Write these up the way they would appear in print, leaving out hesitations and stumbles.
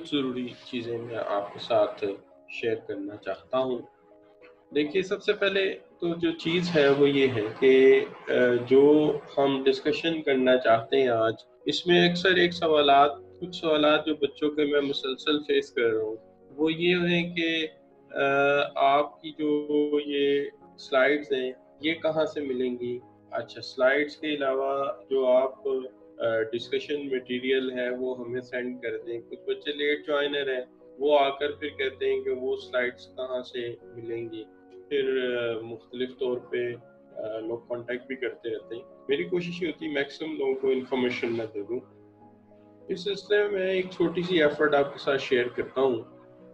कुछ ज़रूरी चीज़ें मैं आपके साथ शेयर करना चाहता हूँ। देखिए, सबसे पहले तो जो चीज़ है वो ये है कि जो हम डिस्कशन करना चाहते हैं आज, इसमें अक्सर कुछ सवालात जो बच्चों के मैं मुसलसल फेस कर रहा हूँ, वो ये हैं कि आपकी जो ये स्लाइड्स हैं, ये कहाँ से मिलेंगी? अच्छा, स्लाइड्स के अलावा जो आप डिस्कशन मटेरियल है वो हमें सेंड कर दें। कुछ बच्चे लेट जॉइनर हैं, वो आकर फिर कहते हैं कि वो स्लाइड्स कहाँ से मिलेंगी। फिर मुख्तलिफ तौर पे लोग कॉन्टैक्ट भी करते रहते हैं। मेरी कोशिश ये होती है मैक्सिमम लोगों को इन्फॉर्मेशन मैं दे दूँ। इस सिलसिले में मैं एक छोटी सी एफर्ट आपके साथ शेयर करता हूँ,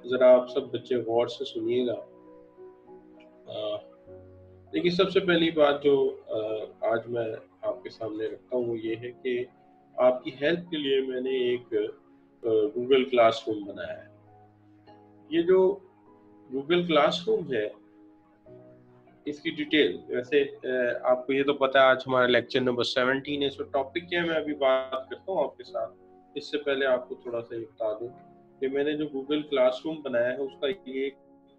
ज़रा आप सब बच्चे गौर से सुनिएगा। देखिए, सबसे पहली बात जो आज मैं आपके सामने रखता हूँ वो ये है कि आपकी हेल्प के लिए मैंने एक गूगल क्लासरूम बनाया है। ये जो गूगल क्लासरूम है, इसकी डिटेल वैसे आपको ये तो पता है, आज हमारा लेक्चर नंबर 17 है। इसमें टॉपिक क्या है मैं अभी बात करता हूँ आपके साथ। इससे पहले आपको थोड़ा सा ये बता दूँ कि मैंने जो गूगल क्लासरूम बनाया है उसका ये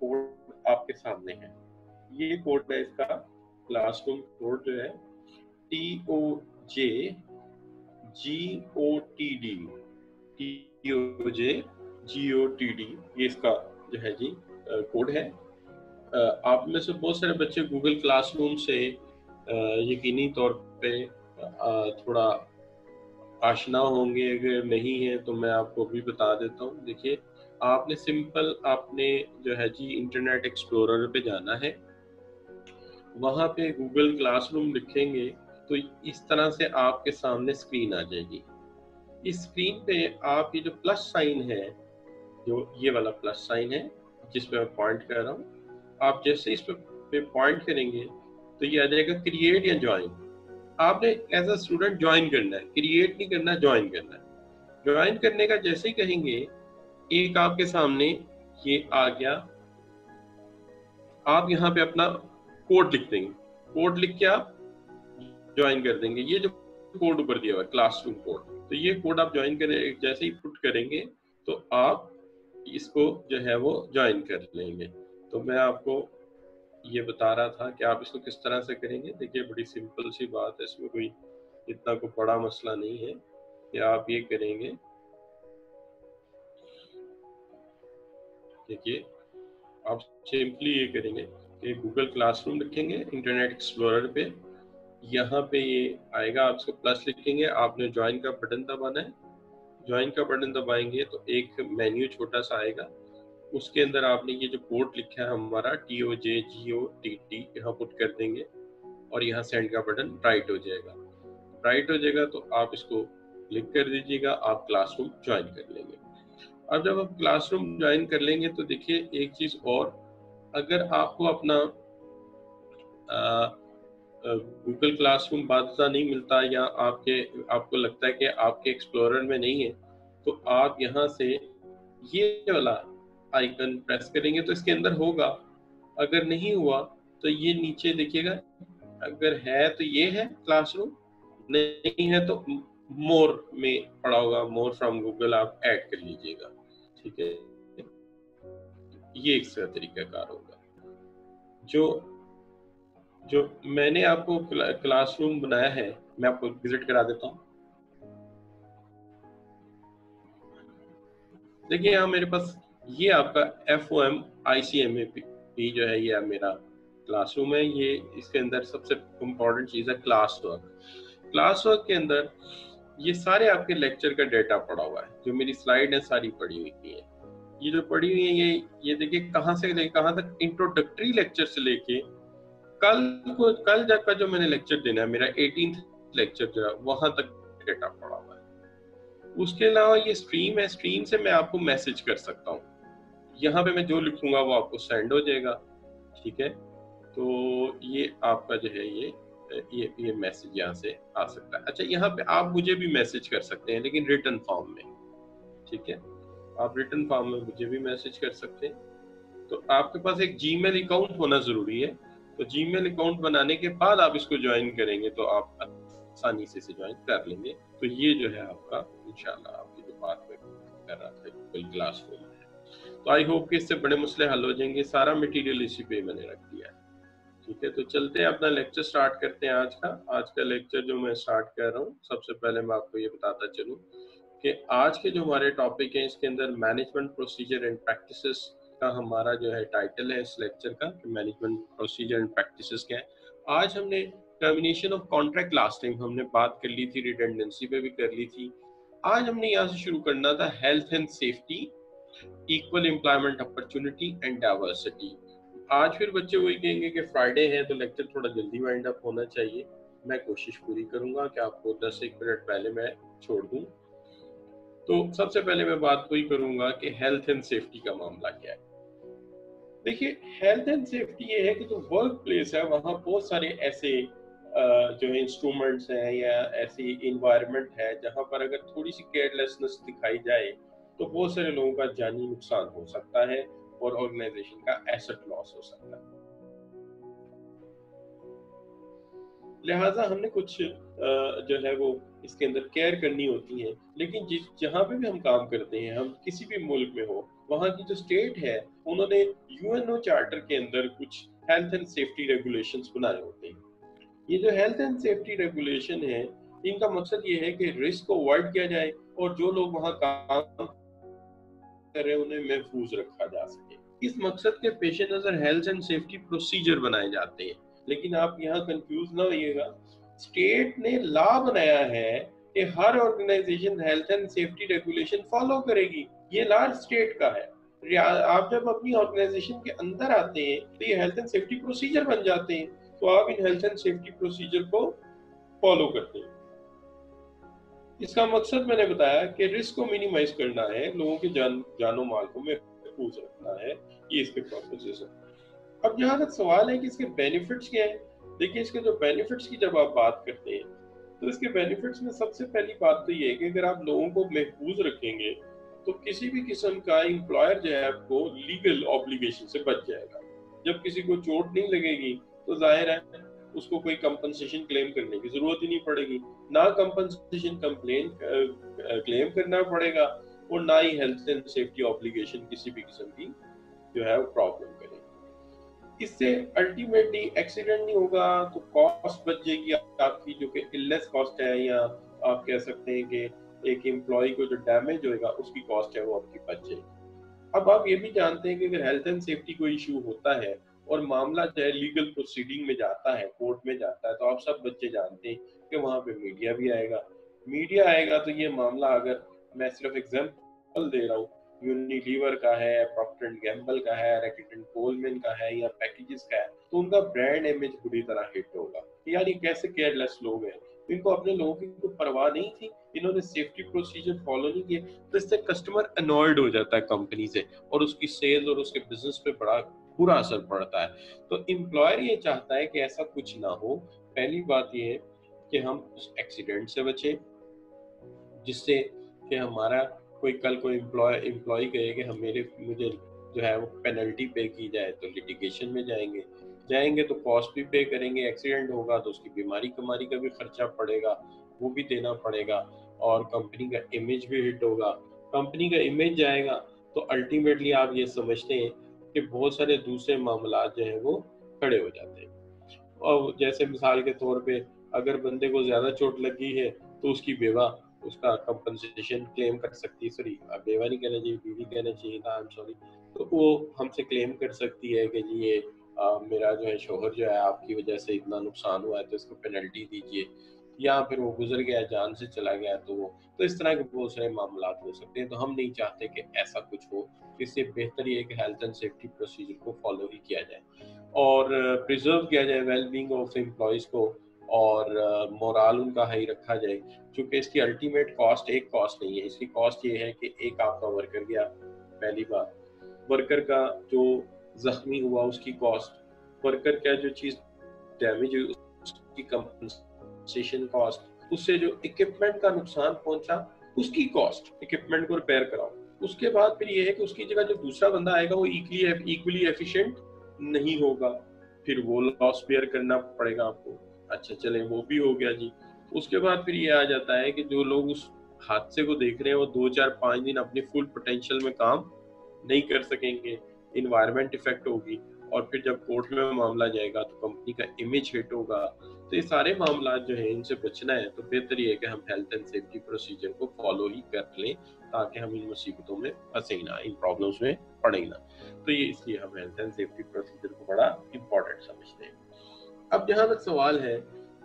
कोड आपके सामने है। ये कोड है इसका, क्लासरूम कोड जो है TOJGOTD, ये इसका जो है जी कोड है। आप में से बहुत सारे बच्चे गूगल क्लासरूम से यकीनी तौर पे थोड़ा आशना होंगे, अगर नहीं है तो मैं आपको भी बता देता हूँ। देखिए, आपने जो है जी इंटरनेट एक्सप्लोरर पे जाना है, वहाँ पे गूगल क्लासरूम लिखेंगे तो इस तरह से आपके सामने स्क्रीन आ जाएगी। इस स्क्रीन पे आप ये जो प्लस साइन है, जो ये वाला प्लस साइन है जिस पे मैं पॉइंट कर रहा हूँ, आप जैसे इस पे पॉइंट करेंगे तो ये आ जाएगा क्रिएट या ज्वाइन। आपने एज अ स्टूडेंट ज्वाइन करना है, क्रिएट नहीं करना, ज्वाइन करना है। ज्वाइन करने का जैसे ही कहेंगे, एक आपके सामने ये आ गया। आप यहाँ पे अपना कोड लिख देंगे, कोड लिख के आप ज्वाइन कर देंगे। ये जो कोड ऊपर दिया हुआ है क्लासरूम कोड, तो ये कोड आप ज्वाइन करें, जैसे ही पुट करेंगे तो आप इसको जो है वो ज्वाइन कर लेंगे। तो मैं आपको ये बता रहा था कि आप इसको किस तरह से करेंगे। देखिए, बड़ी सिंपल सी बात है, इसमें कोई इतना कोई बड़ा मसला नहीं है कि आप ये करेंगे। देखिए, आप सिंपली ये करेंगे कि गूगल क्लासरूम लिखेंगे इंटरनेट एक्सप्लोरर पे, यहाँ पे ये आएगा, आप इसको प्लस लिखेंगे, आपने ज्वाइन का बटन दबाना है। ज्वाइन का बटन दबाएंगे तो एक मेन्यू छोटा सा आएगा, उसके अंदर आपने ये जो कोड लिखा है हमारा TOJGOTD यहाँ पुट कर देंगे और यहाँ सेंड का बटन राइट हो जाएगा। तो आप इसको क्लिक कर दीजिएगा, आप क्लासरूम ज्वाइन कर लेंगे। अब जब आप क्लासरूम ज्वाइन कर लेंगे तो देखिए एक चीज़ और, अगर आपको अपना गूगल क्लासरूम बादशाह नहीं मिलता या आपको लगता है कि आपके एक्सप्लोरर में नहीं है, तो आप यहाँ से ये वाला आइकन प्रेस करेंगे तो इसके अंदर होगा। अगर नहीं हुआ तो ये नीचे देखिएगा, अगर है तो ये है क्लासरूम, नहीं है तो मोर में पड़ा होगा, मोर फ्रॉम गूगल, आप ऐड कर लीजिएगा। ठीक है, ये एक तरीकाकार होगा। जो मैंने आपको क्लासरूम बनाया है, मैं आपको विजिट करा देता हूँ। देखिए, यहाँ मेरे पास ये आपका FOM ICMAP जो है, ये मेरा क्लासरूम है। ये इसके अंदर सबसे इम्पोर्टेंट चीज़ है क्लास वर्क के अंदर ये सारे आपके लेक्चर का डेटा पड़ा हुआ है। जो मेरी स्लाइड है सारी पड़ी हुई है, ये जो पड़ी हुई है ये देखिए कहाँ से लेके कहाँ तक, इंट्रोडक्टरी लेक्चर से लेके कल जब का जो मैंने लेक्चर देना है, मेरा 18th लेक्चर जो है, वहां तक डेटा पड़ा हुआ है। उसके अलावा ये स्ट्रीम है, स्ट्रीम से मैं आपको मैसेज कर सकता हूँ। यहाँ पे मैं जो लिखूंगा वो आपको सेंड हो जाएगा। ठीक है, तो ये आपका जो है ये मैसेज यहाँ से आ सकता है। अच्छा, यहाँ पे आप मुझे भी मैसेज कर सकते हैं, लेकिन रिटन फॉर्म में। ठीक है, आप रिटन फॉर्म में मुझे भी मैसेज कर सकते हैं। तो आपके पास एक जीमेल अकाउंट होना जरूरी है। तो जीमेल अकाउंट बनाने के बाद आप इसको ज्वाइन करेंगे तो आप आसानी से इसे ज्वाइन कर लेंगे। तो ये जो है आपका इंशाल्लाह आपकी जो बात है कर रहा था गूगल क्लासरूम में। तो आई होप कि इससे बड़े मसले हल हो जाएंगे। सारा मटेरियल इसी पे मैंने रख दिया है। ठीक है, तो चलते हैं अपना लेक्चर स्टार्ट करते हैं। आज का लेक्चर जो मैं स्टार्ट कर रहा हूँ, सबसे पहले मैं आपको ये बताता चलूँ कि आज के जो हमारे टॉपिक है इसके अंदर मैनेजमेंट प्रोसीजर एंड प्रैक्टिसेस का हमारा जो है टाइटल है इस लेक्चर का, कि मैनेजमेंट प्रोसीजर एंड प्रैक्टिसेस क्या है। आज हमने termination of contract, last time हमने बात कर ली थी, रिडंडेंसी पे भी कर ली थी। आज हमने यहाँ से शुरू करना था health and safety, equal employment opportunity and diversity. आज फिर बच्चे वही कहेंगे कि फ्राइडे है तो लेक्चर थोड़ा जल्दी वाइंड अप होना चाहिए। मैं कोशिश पूरी करूंगा कि आपको 10-1 मिनट पहले मैं छोड़ दूं। तो सबसे पहले मैं बात वही करूंगा कि हेल्थ एंड सेफ्टी का मामला क्या है। देखिए, हेल्थ एंड सेफ्टी ये है कि जो वर्क प्लेस है वहाँ बहुत सारे ऐसे जो इंस्ट्रूमेंट्स हैं या ऐसी इन्वायरमेंट है जहाँ पर अगर थोड़ी सी केयरलेसनेस दिखाई जाए तो बहुत सारे लोगों का जानी नुकसान हो सकता है और ऑर्गेनाइजेशन का एसेट लॉस हो सकता है। लिहाजा हमने कुछ जो है वो इसके अंदर केयर करनी होती है। लेकिन जहाँ पे भी हम काम करते हैं, हम किसी भी मुल्क में हो, वहाँ की जो स्टेट है उन्होंने यूएनओ चार्टर के अंदर कुछ हेल्थ एंड सेफ्टी रेगुलेशंस बनाए होते हैं। ये जो हेल्थ एंड सेफ्टी रेगुलेशन है, इनका मकसद ये है कि रिस्क को अवॉइड किया जाए और जो लोग वहाँ काम कर रहे हैं उन्हें महफूज रखा जा सके। इस मकसद के पेश नजर हेल्थ एंड सेफ्टी प्रोसीजर बनाए जाते हैं। लेकिन आप यहाँ कंफ्यूज ना होइएगा, स्टेट ने लॉ बनाया है कि हर organisation health and safety regulation follow करेगी। ये लॉ स्टेट का है। आप जब अपनी ऑर्गेनाइजेशन के अंदर आते हैं तो ये हेल्थ एंड सेफ्टी प्रोसीजर बन जाते हैं, तो आप in health and safety procedure को फॉलो करते हैं। इसका मकसद मैंने बताया कि रिस्क को मिनिमाइज करना है, लोगों के जानो माल को महफूज रखना है, ये इसके पर्पसेस है। अब जहाँ तक सवाल है कि इसके बेनिफिट्स क्या है, देखिए इसके जो बेनिफिट्स की जब आप बात करते हैं तो इसके बेनिफिट्स में सबसे पहली बात तो ये है कि अगर आप लोगों को महफूज रखेंगे तो किसी भी किस्म का एम्प्लॉयर जो है आपको लीगल ऑब्लिगेशन से बच जाएगा। जब किसी को चोट नहीं लगेगी तो जाहिर है उसको कोई कंपनसेशन क्लेम करने की जरूरत ही नहीं पड़ेगी, ना कंपनसेशन क्लेम करना पड़ेगा और ना ही हेल्थ एंड सेफ्टी ऑब्लिगेशन किसी भी किस्म की जो है वो प्रॉब्लम करेगी। इससे अल्टीमेटली एक्सीडेंट नहीं होगा तो कॉस्ट बच जाएगी आपकी, जो कि इलनेस कॉस्ट है, या आप कह सकते हैं कि एक एम्प्लॉय को जो डैमेज होएगा उसकी कॉस्ट है वो आपकी बच जाएगी। अब आप ये भी जानते हैं कि अगर हेल्थ एंड सेफ्टी कोई इशू होता है और मामला जो है लीगल प्रोसीडिंग में जाता है, कोर्ट में जाता है, तो आप सब बच्चे जानते हैं कि वहाँ पे मीडिया भी आएगा। मीडिया आएगा तो ये मामला, अगर मैं सिर्फ एग्जांपल दे रहा हूँ, यूनिलीवर का है, प्रॉक्टर एंड गैम्बल का है, रैकेट एंड कोलमैन का है या पैकेजेस का है, तो उनका ब्रांड इमेज बुरी तरह हिट होगा। यार ये कैसे केयरलेस लोग हैं, इनको अपने लोगों की कोई परवाह नहीं थी, इन्होंने सेफ्टी प्रोसीजर फॉलो नहीं किए। तो इससे कस्टमर अनॉयड हो जाता है कंपनी से और उसकी सेल्स और उसके बिजनेस पे बड़ा बुरा असर पड़ता है। तो एम्प्लॉयर ये चाहता है कि ऐसा कुछ ना हो। पहली बात ये है कि हम उस एक्सीडेंट से बचें, जिससे कि हमारा कोई एम्प्लॉय कहे कि मुझे जो है वो पेनल्टी पे की जाए, तो लिटिगेशन में जाएंगे तो कॉस्ट भी पे करेंगे। एक्सीडेंट होगा तो उसकी बीमारी कमारी का भी खर्चा पड़ेगा, वो भी देना पड़ेगा, और कंपनी का इमेज भी हिट होगा। कंपनी का इमेज जाएगा तो अल्टीमेटली आप ये समझते हैं कि बहुत सारे दूसरे मामला जो है वो खड़े हो जाते हैं। और जैसे मिसाल के तौर पे अगर बंदे को ज्यादा चोट लगी है तो उसकी बेवा उसका कंपनसेशन क्लेम कर सकती है, सॉरी बेवा नहीं कहना चाहिए, बीवी कहना चाहिए था, आई एम सॉरी। तो वो हमसे क्लेम कर सकती है कि जी ये मेरा जो है शोहर जो है आपकी वजह से इतना नुकसान हुआ है तो इसको पेनल्टी दीजिए, या फिर वो गुजर गया, जान से चला गया, तो इस तरह के बहुत सारे मामला हो सकते हैं। तो हम नहीं चाहते कि ऐसा कुछ हो। इससे बेहतर ये है कि हेल्थ एंड सेफ्टी प्रोसीजर को फॉलो ही किया जाए और प्रिजर्व किया जाए वेल बीइंग ऑफ एम्प्लॉयज को, और मोराल उनका हाई रखा जाए। क्योंकि इसकी अल्टीमेट कॉस्ट एक कॉस्ट नहीं है, इसकी कॉस्ट ये है कि एक आपका वर्कर गया, पहली बात, वर्कर का जो जख्मी हुआ उसकी कॉस्ट, वर्कर का जो चीज डैमेज हुई उसकी कंपनसेशन कॉस्ट, उससे जो इक्विपमेंट का नुकसान पहुंचा उसकी कॉस्ट, इक्विपमेंट को रिपेयर कराओ। उसके बाद फिर ये है कि उसकी जगह जो दूसरा बंदा आएगा वो इक्वली एफिशिएंट नहीं होगा, फिर वो लॉस बेयर करना पड़ेगा आपको। अच्छा चले वो भी हो गया जी। उसके बाद फिर ये आ जाता है कि जो लोग उस हादसे को देख रहे हैं वो 2 4 5 दिन अपने फुल पोटेंशियल में काम नहीं कर सकेंगे, इन्वायरमेंट इफेक्ट होगी, और फिर जब कोर्ट में मामला जाएगा तो कंपनी का इमेज हिट होगा। तो ये सारे मामला जो है इनसे बचना है तो बेहतर ये है कि हम हेल्थ एंड सेफ्टी प्रोसीजर को फॉलो ही कर लें, ताकि हम इन मुसीबतों में फंसे ना, इन प्रॉब्लम्स में पड़े ना। तो ये इसलिए हम हेल्थ एंड सेफ्टी प्रोसीजर को बड़ा इंपॉर्टेंट समझते हैं। अब जहाँ तक सवाल है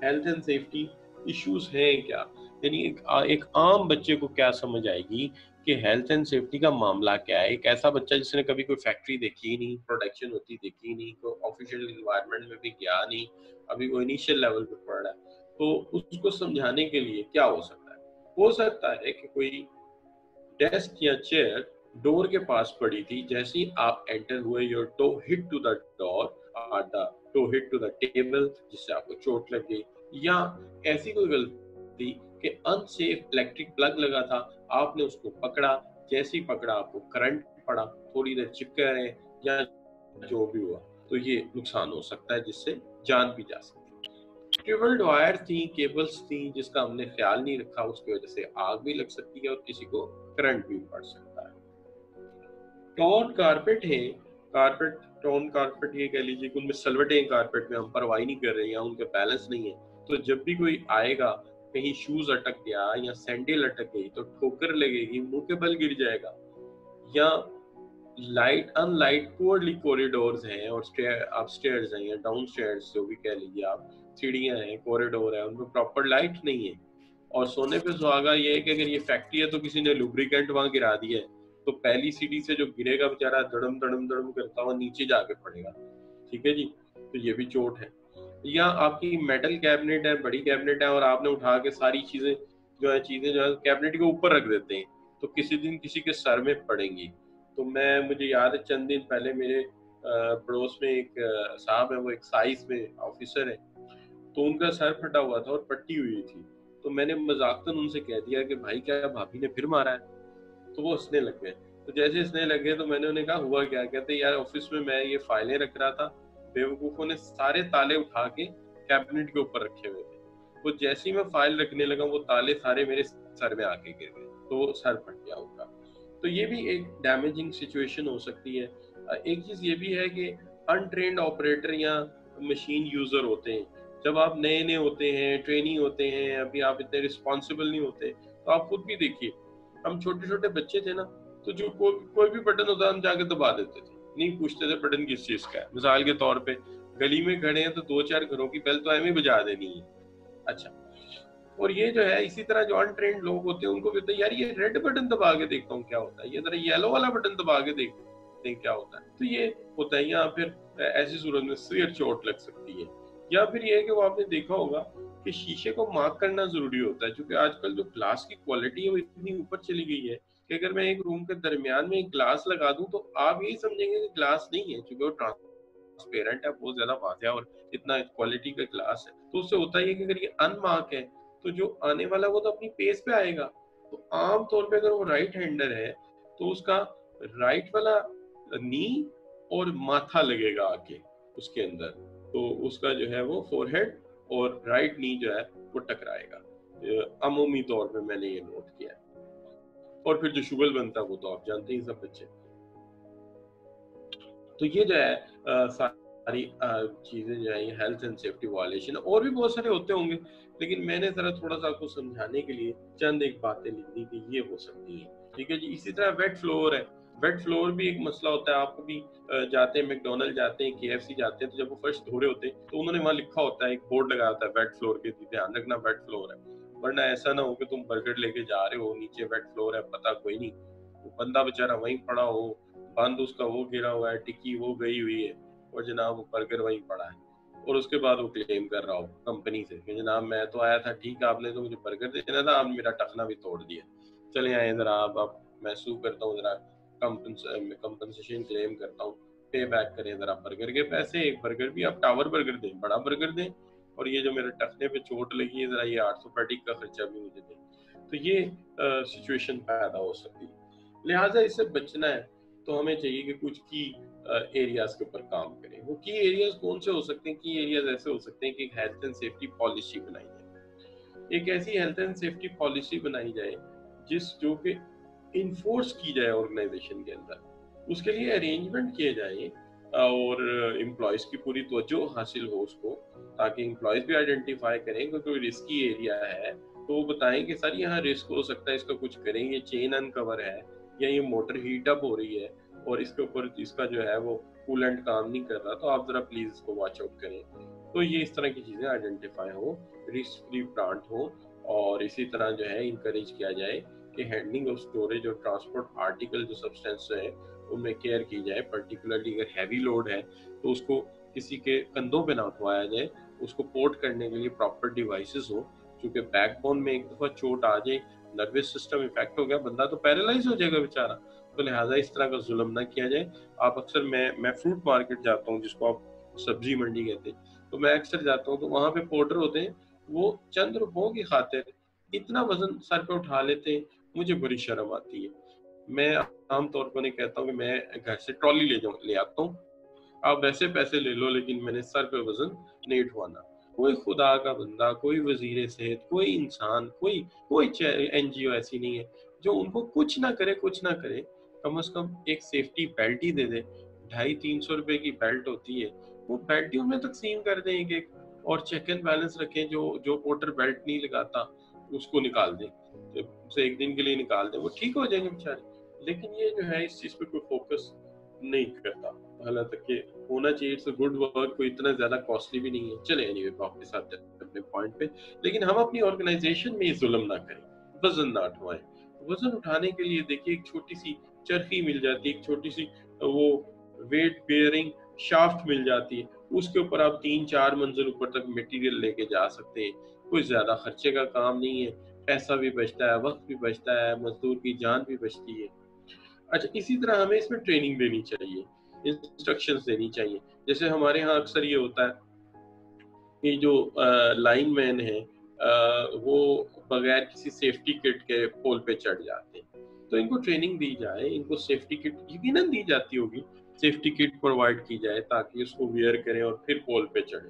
हेल्थ एंड सेफ्टी इश्यूज हैं क्या, यानी एक आम बच्चे को क्या समझ आएगी कि हेल्थ एंड सेफ्टी का मामला क्या है। एक ऐसा बच्चा जिसने कभी कोई फैक्ट्री देखी ही नहीं, प्रोडक्शन होती देखी ही नहीं, कोई ऑफिशियल इन्वायरमेंट में भी गया नहीं, अभी वो इनिशियल लेवल पे पढ़ रहा है, तो उसको समझाने के लिए क्या हो सकता है? हो सकता है कि कोई डेस्क या चेयर डोर के पास पड़ी थी, जैसे ही आप एंटर हुए your toe hit to the door, the toe hit to the table, जिससे आपको चोट लग गई, या ऐसी कोई गलती कि अनसेफ इलेक्ट्रिक प्लग लगा था, आपने उसको पकड़ा, जैसे ही पकड़ा आपको करंट पड़ा, थोड़ी देर चिपके रहे, या जो भी हुआ, तो ये नुकसान हो सकता है जिससे जान भी जा सकती है। ट्रिबल्ड वायर थी, केबल्स थी, जिसका हमने ख्याल नहीं रखा, उसकी वजह से आग भी लग सकती है और किसी को करंट भी पड़ सकता है। टॉन कारपेट है, कारपेट टॉन कारपेट ये कह लीजिए कि उनमें सलवटें कारपेट में हम परवाही नहीं कर रहे हैं या उनके बैलेंस नहीं है, तो जब भी कोई आएगा कहीं शूज अटक गया या सैंडल अटक गई तो ठोकर लगेगी, मुंह के बल गिर जाएगा। या लाइट अनलाइट पुअरली कॉरिडोर्स हैं और अपस्टेयर्स हैं या डाउनस्टेयर्स, जो भी कह लीजिए आप, सीढ़ियां हैं, कॉरिडोर है, उनमें प्रॉपर लाइट नहीं है। और सोने पे सुहागा ये है कि अगर ये फैक्ट्री है तो किसी ने लुब्रिकेंट वहां गिरा दिया है, तो पहली सीढ़ी से जो गिरेगा बेचारा धड़म धड़म धड़म करता हुआ नीचे जाके पड़ेगा। ठीक है जी, तो ये भी चोट है। या आपकी मेटल कैबिनेट है, बड़ी कैबिनेट है, और आपने उठा के सारी चीजें जो है कैबिनेट के ऊपर रख देते हैं, तो किसी दिन किसी के सर में पड़ेंगी। तो मुझे याद है चंद दिन पहले मेरे पड़ोस में एक साहब है, वो एक्साइज में ऑफिसर है, तो उनका सर फटा हुआ था और पट्टी हुई थी। तो मैंने मजाकतन उनसे कह दिया कि भाई क्या भाभी ने फिर मारा है? तो वो हंसने लग गए। तो जैसे हंसने लगे तो मैंने उन्हें कहा हुआ क्या? कहते यार ऑफिस में मैं ये फाइलें रख रहा था, बेवकूफों ने सारे ताले उठा के कैबिनेट के ऊपर रखे हुए थे, वो जैसे ही मैं फाइल रखने लगा वो ताले सारे मेरे सर में आके गिर गए, तो वो सर फट गया उनका। तो ये भी एक डैमेजिंग सिचुएशन हो सकती है। एक चीज ये भी है कि अनट्रेन्ड ऑपरेटर या मशीन यूजर होते हैं, जब आप नए नए होते हैं, ट्रेनी होते हैं, अभी आप इतने रिस्पॉन्सिबल नहीं होते, तो आप खुद भी देखिए, हम छोटे छोटे बच्चे थे ना, तो जो कोई भी बटन होता हम जाके दबा देते थे, नहीं पूछते थे बटन किस चीज का है। मिसाल के तौर पे गली में खड़े हैं तो 2 4 घरों की बेल तो हमें बजा देनी है। अच्छा, और ये जो है इसी तरह जो अनट्रेन्ड लोग होते हैं उनको भी होता है यार ये रेड बटन दबा के देखता हूँ क्या होता है, ये जरा येलो वाला बटन दबा के देखते हैं क्या होता है। तो ये होता है, या फिर ऐसी सूरत में सिर चोट लग सकती है। या फिर ये है कि वो आपने देखा होगा कि शीशे को मार्क करना जरूरी होता है, क्योंकि आजकल जो ग्लास की क्वालिटी है वो इतनी ऊपर चली गई है कि अगर मैं एक रूम के दरमियान में एक ग्लास लगा दूं तो आप यही समझेंगे कि ग्लास नहीं है, क्योंकि वो ट्रांसपेरेंट है, बहुत ज्यादा वाज़िया और इतना क्वालिटी का ग्लास है। तो उससे होता है कि अगर ये अनमार्क है तो जो आने वाला वो तो अपनी पेस पे आएगा। तो आम तौर पे अगर वो राइट हैंडर है तो उसका राइट वाला नी और माथा लगेगा आके उसके अंदर, तो उसका जो है वो फोरहेड और राइट नी जो है वो टकराएगा। अमूमी तौर पे मैंने ये नोट किया है। और फिर जो शुगल बनता है वो तो आप जानते ही सब बच्चे। तो ये जो है सारी चीजें जो है ये हेल्थ एंड सेफ्टी वायलेशन, और भी बहुत सारे होते होंगे, लेकिन मैंने जरा थोड़ा सा आपको समझाने के लिए चंद एक बातें लिख दी कि ये हो सकती है। ठीक है जी। इसी तरह वेट फ्लोर है, वेट फ्लोर भी एक मसला होता है। आपको भी जाते हैं मैकडोनल्ड जाते हैं, KFC जाते हैं, तो जब वो फर्स्ट धो रहे होते हैं तो उन्होंने वहां लिखा होता है, एक बोर्ड लगा होता है वेट फ्लोर के, ध्यान रखना वेट फ्लोर है, वरना ऐसा ना हो कि तुम बर्गर लेके जा रहे हो, नीचे वेट फ्लोर है, पता कोई नहीं, वो बंदा बेचारा वहीं पड़ा हो, बंद उसका वो गिरा हुआ है, टिक्की वो गई हुई है, और जनाब वो बर्गर वहीं पड़ा है, और उसके बाद वो क्लेम कर रहा हो कंपनी से कि जनाब मैं तो आया था ठीक, आपने तो मुझे बर्गर देना था, आपने मेरा टखना भी तोड़ दिया, चले आए जरा आप मैं सू करता हूँ, जरा कंपनसेशन क्लेम करता हूँ, पे बैक करें जरा बर्गर के पैसे, एक बर्गर भी आप टावर बर्गर दें, बड़ा बर्गर दें, और ये जो मेरे टखने पे चोट लगी है जरा ये आर्थोपेडिक का खर्चा भी मुझे दें। तो ये सिचुएशन पैदा हो सकती है। लिहाजा इससे बचना है तो हमें चाहिए कि कुछ की एरियाज के ऊपर काम करें। वो की एरियाज कौन से हो सकते हैं? की एरियाज ऐसे हो सकते हैं कि हेल्थ एंड सेफ्टी पॉलिसी बनाई जाए। एक ऐसी हेल्थ एंड सेफ्टी पॉलिसी बनाई जाए जो कि इन्फोर्स की जाए ऑर्गेनाइजेशन के अंदर, उसके लिए अरेंजमेंट किए जाए और एम्प्लॉयज़ की पूरी तवज्जो हासिल हो उसको, ताकि एम्प्लॉयज़ भी आइडेंटिफाई करें कि कोई रिस्की एरिया है तो वो बताएं कि सर यहाँ रिस्क हो सकता है, इसका कुछ करें, ये चेन अनकवर है या ये मोटर हीट अप हो रही है और इसके ऊपर इसका जो है वो कूलेंट काम नहीं कर रहा, तो आप जरा प्लीज इसको वॉच आउट करें। तो ये इस तरह की चीजें आइडेंटिफाई हो, रिस्क फ्री प्लांट हो, और इसी तरह जो है इंकरेज किया जाए कि हैंडलिंग और स्टोरेज और ट्रांसपोर्ट आर्टिकल जो सब्सटेंस है उनमें केयर की जाए। पर्टिकुलरली अगर हैवी लोड है तो उसको किसी के कंधों पे ना उठवाया जाए, उसको पोर्ट करने के लिए प्रॉपर डिवाइसेस हो, क्योंकि बैकबोन में एक दफा चोट आ जाए, नर्वस सिस्टम इफेक्ट हो गया, बंदा तो पैरालाइज हो जाएगा बेचारा। तो लिहाजा इस तरह का जुल्म ना किया जाए। आप अक्सर मैं फ्रूट मार्केट जाता हूँ, जिसको आप सब्जी मंडी कहते हैं, तो मैं अक्सर जाता हूँ तो वहाँ पे पोर्टर होते हैं, वो चंद रुपयों की खातिर इतना वजन सर पे उठा लेते हैं, मुझे बड़ी शर्म आती है। मैं आम तौर पर नहीं कहता हूँ कि मैं घर से ट्रॉली ले आता हूँ, आप वैसे पैसे ले लो लेकिन मैंने सर पे वजन नहीं उठवाना। कोई खुदा का बंदा, कोई वजीर सेहत, कोई इंसान, कोई एनजीओ ऐसी नहीं है जो उनको कुछ ना करे, कम से कम एक सेफ्टी बेल्ट ही दे दे। 250-300 रुपए की बेल्ट होती है, वो बेल्ट ही उनमें तकसीम कर दें एक एक, और चेक एंड बैलेंस रखें। जो जो पोर्टर बेल्ट नहीं लगाता उसको निकाल दें, उसे एक दिन के लिए निकाल दें, वो ठीक हो जाएंगे बेचारे। लेकिन ये जो है इस चीज पे कोई फोकस नहीं करता। हालांकि होना चाहिए, इट्स अ गुड वर्क, कोई इतना ज्यादा कॉस्टली भी नहीं है। चले एनीवे आपके साथ अपने पॉइंट पे, लेकिन हम अपनी ऑर्गेनाइजेशन में ये जुल्म ना करें, वजन ना उठवाएं। वजन उठाने के लिए देखिए एक छोटी सी चरखी मिल जाती है, एक छोटी सी वो वेट बेयरिंग शाफ्ट मिल जाती है, उसके ऊपर आप 3-4 मंजिल ऊपर तक मटेरियल लेके जा सकते हैं। कोई ज्यादा खर्चे का काम नहीं है, पैसा भी बचता है, वक्त भी बचता है, मजदूर की जान भी बचती है। अच्छा, इसी तरह हमें इसमें ट्रेनिंग देनी चाहिए, इंस्ट्रक्शंस देनी चाहिए। जैसे हमारे यहाँ अक्सर ये होता है कि जो लाइन मैन है वो बगैर किसी सेफ्टी किट के पोल पे चढ़ जाते हैं, तो इनको ट्रेनिंग दी जाए, इनको सेफ्टी किट यकीनन दी जाती होगी, सेफ्टी किट प्रोवाइड की जाए ताकि उसको वियर करें और फिर पोल पे चढ़े,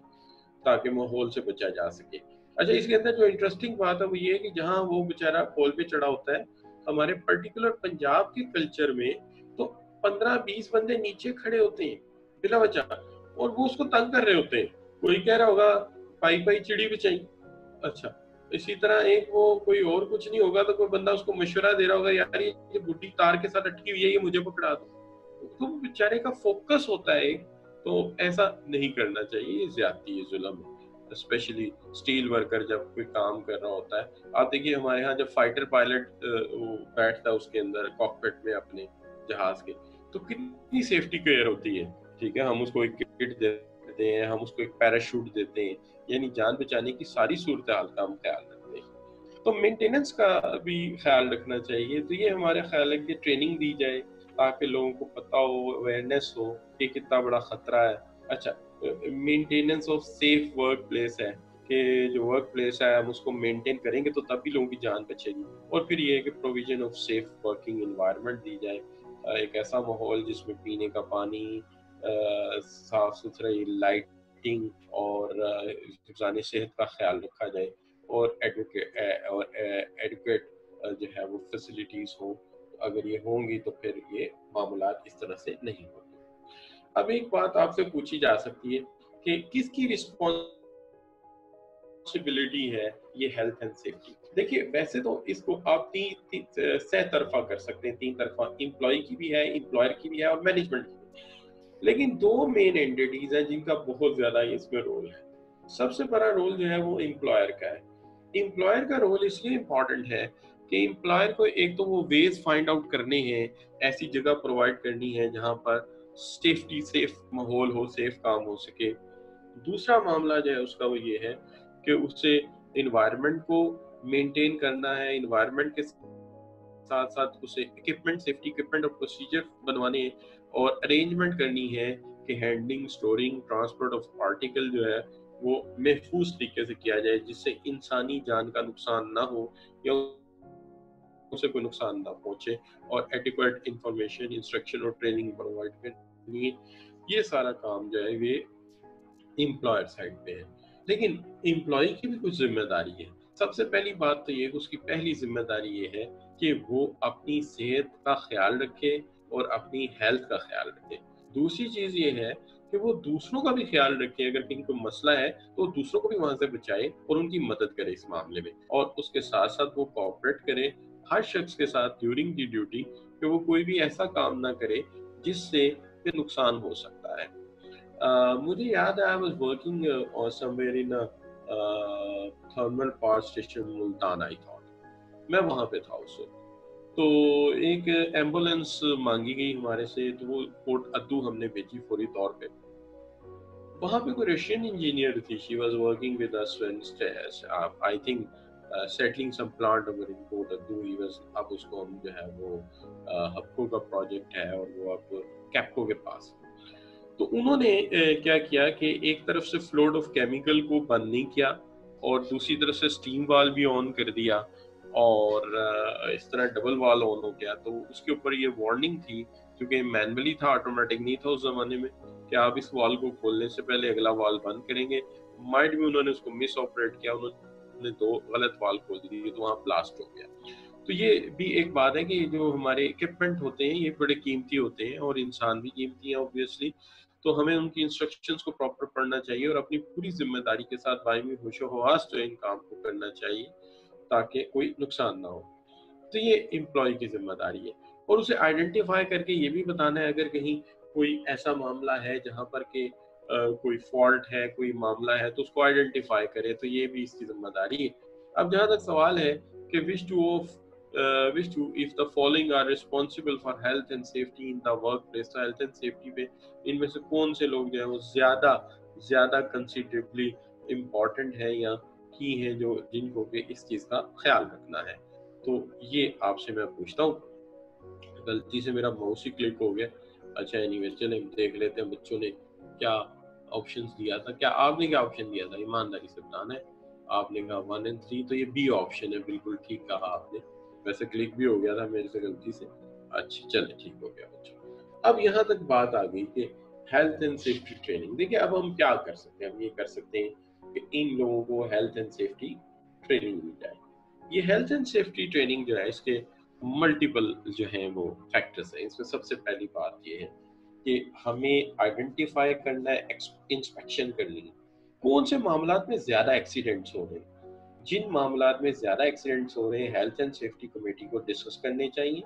ताकि माहौल से बचा जा सके। अच्छा, इसके अंदर जो इंटरेस्टिंग बात है वो ये है कि जहाँ वो बेचारा पोल पे चढ़ा होता है, हमारे पर्टिकुलर पंजाब के कल्चर में तो 15-20 बंदे नीचे खड़े होते हैं बिला वजह, और वो उसको तंग कर रहे होते हैं। कोई कह रहा होगा पाई पाई चिड़ी बिछाई। अच्छा, इसी तरह एक वो कोई और कुछ नहीं होगा तो कोई बंदा उसको मशवरा दे रहा होगा, यार ये बुड्ढी तार के साथ अटकी हुई है, ये मुझे पकड़ा दो। तो बेचारे का फोकस होता है, तो ऐसा नहीं करना चाहिए, ये ज्यादती है, जुल्म है। स्पेशली स्टील वर्कर जब कोई काम कर रहा होता है, आप देखिए हमारे यहाँ जब फाइटर पायलट बैठता है उसके अंदर कॉकपिट में अपने जहाज के, तो कितनी सेफ्टी केयर होती है। ठीक है, हम उसको एक किट देते हैं, हम उसको एक पैराशूट देते हैं, यानी जान बचाने की सारी सूरत हाल का हम ख्याल रखते हैं। तो मेंटेनेंस का भी ख्याल रखना चाहिए। तो ये हमारा ख्याल है कि ट्रेनिंग दी जाए ताकि लोगों को पता हो, अवेयरनेस हो कि कितना बड़ा खतरा है। अच्छा, maintenance of safe work place है कि जो वर्क प्लेस है हम उसको मेंटेन करेंगे तो तभी लोगों की जान बचेगी। और फिर ये है कि provision of safe working environment दी जाए, एक ऐसा माहौल जिसमें पीने का पानी, साफ सुथरी लाइटिंग और हिफ्ज़ान सेहत का ख्याल रखा जाए, और एडुकेट जो है वो फैसिलिटीज हो। अगर ये होंगी तो फिर ये मामलात इस तरह से नहीं होंगे। अब एक बात आपसे पूछी जा सकती है कि किसकी रिस्पॉन्सिबिलिटी है ये हेल्थ एंड सेफ्टी। देखिए वैसे तो इसको आप सह तरफा कर सकते हैं, तीन तरफा, एम्प्लॉय की भी है, एम्प्लॉयर की भी है और मैनेजमेंट की भी है। लेकिन दो मेन एंटिटीज हैं जिनका बहुत ज्यादा इसमें रोल है। सबसे बड़ा रोल जो है वो एम्प्लॉयर का है। एम्प्लॉयर का रोल इसलिए इम्पोर्टेंट है कि एम्प्लॉयर को एक तो वो वेज फाइंड आउट करने हैं, ऐसी जगह प्रोवाइड करनी है जहां पर सेफ माहौल हो, सेफ काम हो सके। दूसरा मामला जो है उसका वो ये है कि उससे इन्वायरमेंट को मेंटेन करना है, इन्वायरमेंट के साथ साथ उसे इक्विपमेंट, सेफ्टी इक्विपमेंट और प्रोसीजर बनवाने हैं, और अरेंजमेंट करनी है कि handling, storing, transport of article जो है वो महफूज तरीके से किया जाए, जिससे इंसानी जान का नुकसान ना हो या उसे कोई नुकसान ना पहुंचे, और एडिक्वेट इंफॉर्मेशन, इंस्ट्रक्शन और ट्रेनिंग प्रोवाइड करनी है। ये सारा काम जो है ये एम्प्लॉयर साइड पे है। लेकिन एम्प्लॉय की भी कुछ जिम्मेदारी है। सबसे पहली बात तो ये कि उसकी पहली जिम्मेदारी ये है कि वो अपनी सेहत का ख्याल रखे और अपनी हेल्थ का ख्याल रखे। दूसरी चीज ये है कि वो दूसरों का भी ख्याल रखे, अगर कहीं कोई मसला है तो दूसरों को भी वहां से बचाए और उनकी मदद करे इस मामले में, और उसके साथ साथ वो कोऑपरेट करे हर शख्स के साथ ड्यूरिंग दी ड्यूटी, कि वो कोई भी ऐसा काम ना करे जिससे कि नुकसान हो सकता है। मुझे याद है I was working somewhere in thermal power station Multan, I thought मैं वहां पे था उस वक्त। तो एक एम्बुलेंस मांगी गई हमारे से, तो वो कोट अद्दू हमने भेजी फौरी तौर पे। वहां पे कोई रशियन इंजीनियर थी, she was working with us I think settling some plant over in Kot Addu. He was, अब उसको हम जो है वो हपको का प्रोजेक्ट है और वो अब कैप्को के पास। तो उन्होंने क्या किया कि एक तरफ से फ्लोड ऑफ केमिकल को बंद नहीं किया और दूसरी तरफ से स्टीम वाल भी ऑन कर दिया, और इस तरह डबल वाल ऑन हो गया। तो उसके ऊपर ये वार्निंग थी, क्योंकि मैनुअली था, ऑटोमेटिक नहीं था उस जमाने में, कि आप इस वाल को खोलने से पहले अगला वाल बंद करेंगे। माइंड में उन्होंने उसको मिस ऑपरेट किया, उन्होंने 2 गलत वाल खोल दिए, तो वहाँ ब्लास्ट हो गया। तो ये भी एक बात है कि जो हमारे इक्विपमेंट होते हैं ये बड़े कीमती होते हैं और इंसान भी कीमती है ऑब्वियसली। तो हमें उनकी इंस्ट्रक्शंस को प्रॉपर पढ़ना चाहिए और अपनी पूरी जिम्मेदारी के साथ बाइमी होशो हवास जो इन काम को करना चाहिए, ताकि कोई नुकसान ना हो। तो ये एम्प्लॉय की जिम्मेदारी है, और उसे आइडेंटिफाई करके ये भी बताना है अगर कहीं कोई ऐसा मामला है जहाँ पर के कोई फॉल्ट है, कोई मामला है, तो उसको आइडेंटिफाई करे, तो ये भी इसकी जिम्मेदारी है। अब जहाँ तक सवाल है कि which to if the following are responsible for health and safety in the work place, तो हेल्थ एंड सेफ्टी पे इनमें से कौन से लोग जो है वो ज्यादा ज्यादा कंसिडरेबली इम्पोर्टेंट है या की है, जो जिनको के इस चीज का ख्याल रखना है। तो ये आपसे मैं पूछता हूँ। गलती से मेरा माउस ही क्लिक हो गया। अच्छा एनीवे, चले देख लेते हैं बच्चों ने क्या ऑप्शंस दिया था। क्या आपने क्या ऑप्शन दिया था, ईमानदारी से बताना है। आपने कहा 1 और 3, तो ये बी ऑप्शन है, बिल्कुल ठीक कहा आपने। वैसे क्लिक भी हो गया था मेरे से गलती से। अच्छा चले, ठीक हो गया बच्चों। अब यहाँ तक बात आ गई कि हेल्थ एंड सेफ्टी ट्रेनिंग। देखिए अब हम क्या कर सकते हैं, हम ये कर सकते हैं कि इन लोगों को हेल्थ एंड सेफ्टी ट्रेनिंग दी जाए। ये हेल्थ एंड सेफ्टी ट्रेनिंग जो है, इसके मल्टीपल जो हैं वो फैक्टर्स हैं। इसमें सबसे पहली बात ये है कि हमें आइडेंटिफाई करना है, इंस्पेक्शन करनी है, कौन से मामलात में ज़्यादा एक्सीडेंट्स हो रहे हैं। जिन मामलात में ज़्यादा एक्सीडेंट्स हो रहे हैं, हेल्थ एंड सेफ्टी कमेटी को डिस्कस करने चाहिए,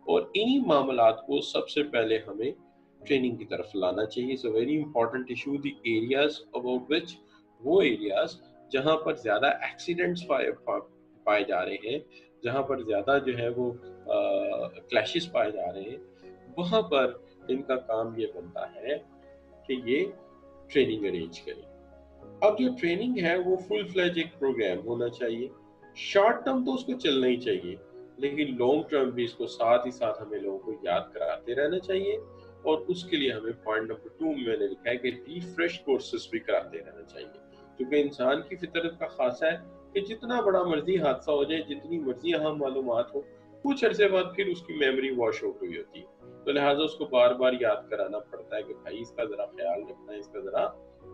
और इन्हीं मामलात को सबसे पहले हमें ट्रेनिंग की तरफ लाना चाहिए। So very important issue, the areas about which, वो एरियाज जहाँ पर ज़्यादा एक्सीडेंट्स पाए जा रहे हैं, जहाँ पर ज़्यादा जो है वो क्लैशेस पाए जा रहे हैं, वहाँ पर इनका काम ये बनता है कि ये ट्रेनिंग अरेंज करें। अब जो ट्रेनिंग है वो फुल फ्लेज एक प्रोग्राम होना चाहिए। शॉर्ट टर्म तो उसको चलना ही चाहिए, लेकिन लॉन्ग टर्म भी इसको साथ ही साथ हमें लोगों को याद कराते रहना चाहिए। और उसके लिए हमें पॉइंट नंबर 2 मैंने लिखा है कि रिफ्रेश कोर्सेज भी कराते रहना चाहिए, क्योंकि इंसान की फितरत का खासा है कि जितना बड़ा मर्जी हादसा हो जाए, जितनी मर्जी अहम मालूमात हो, कुछ अरसे बाद फिर उसकी मेमोरी वॉश आउट हुई होती है। तो लिहाजा उसको बार बार याद कराना पड़ता है कि भाई इसका जरा ख्याल रखना है, इसका जरा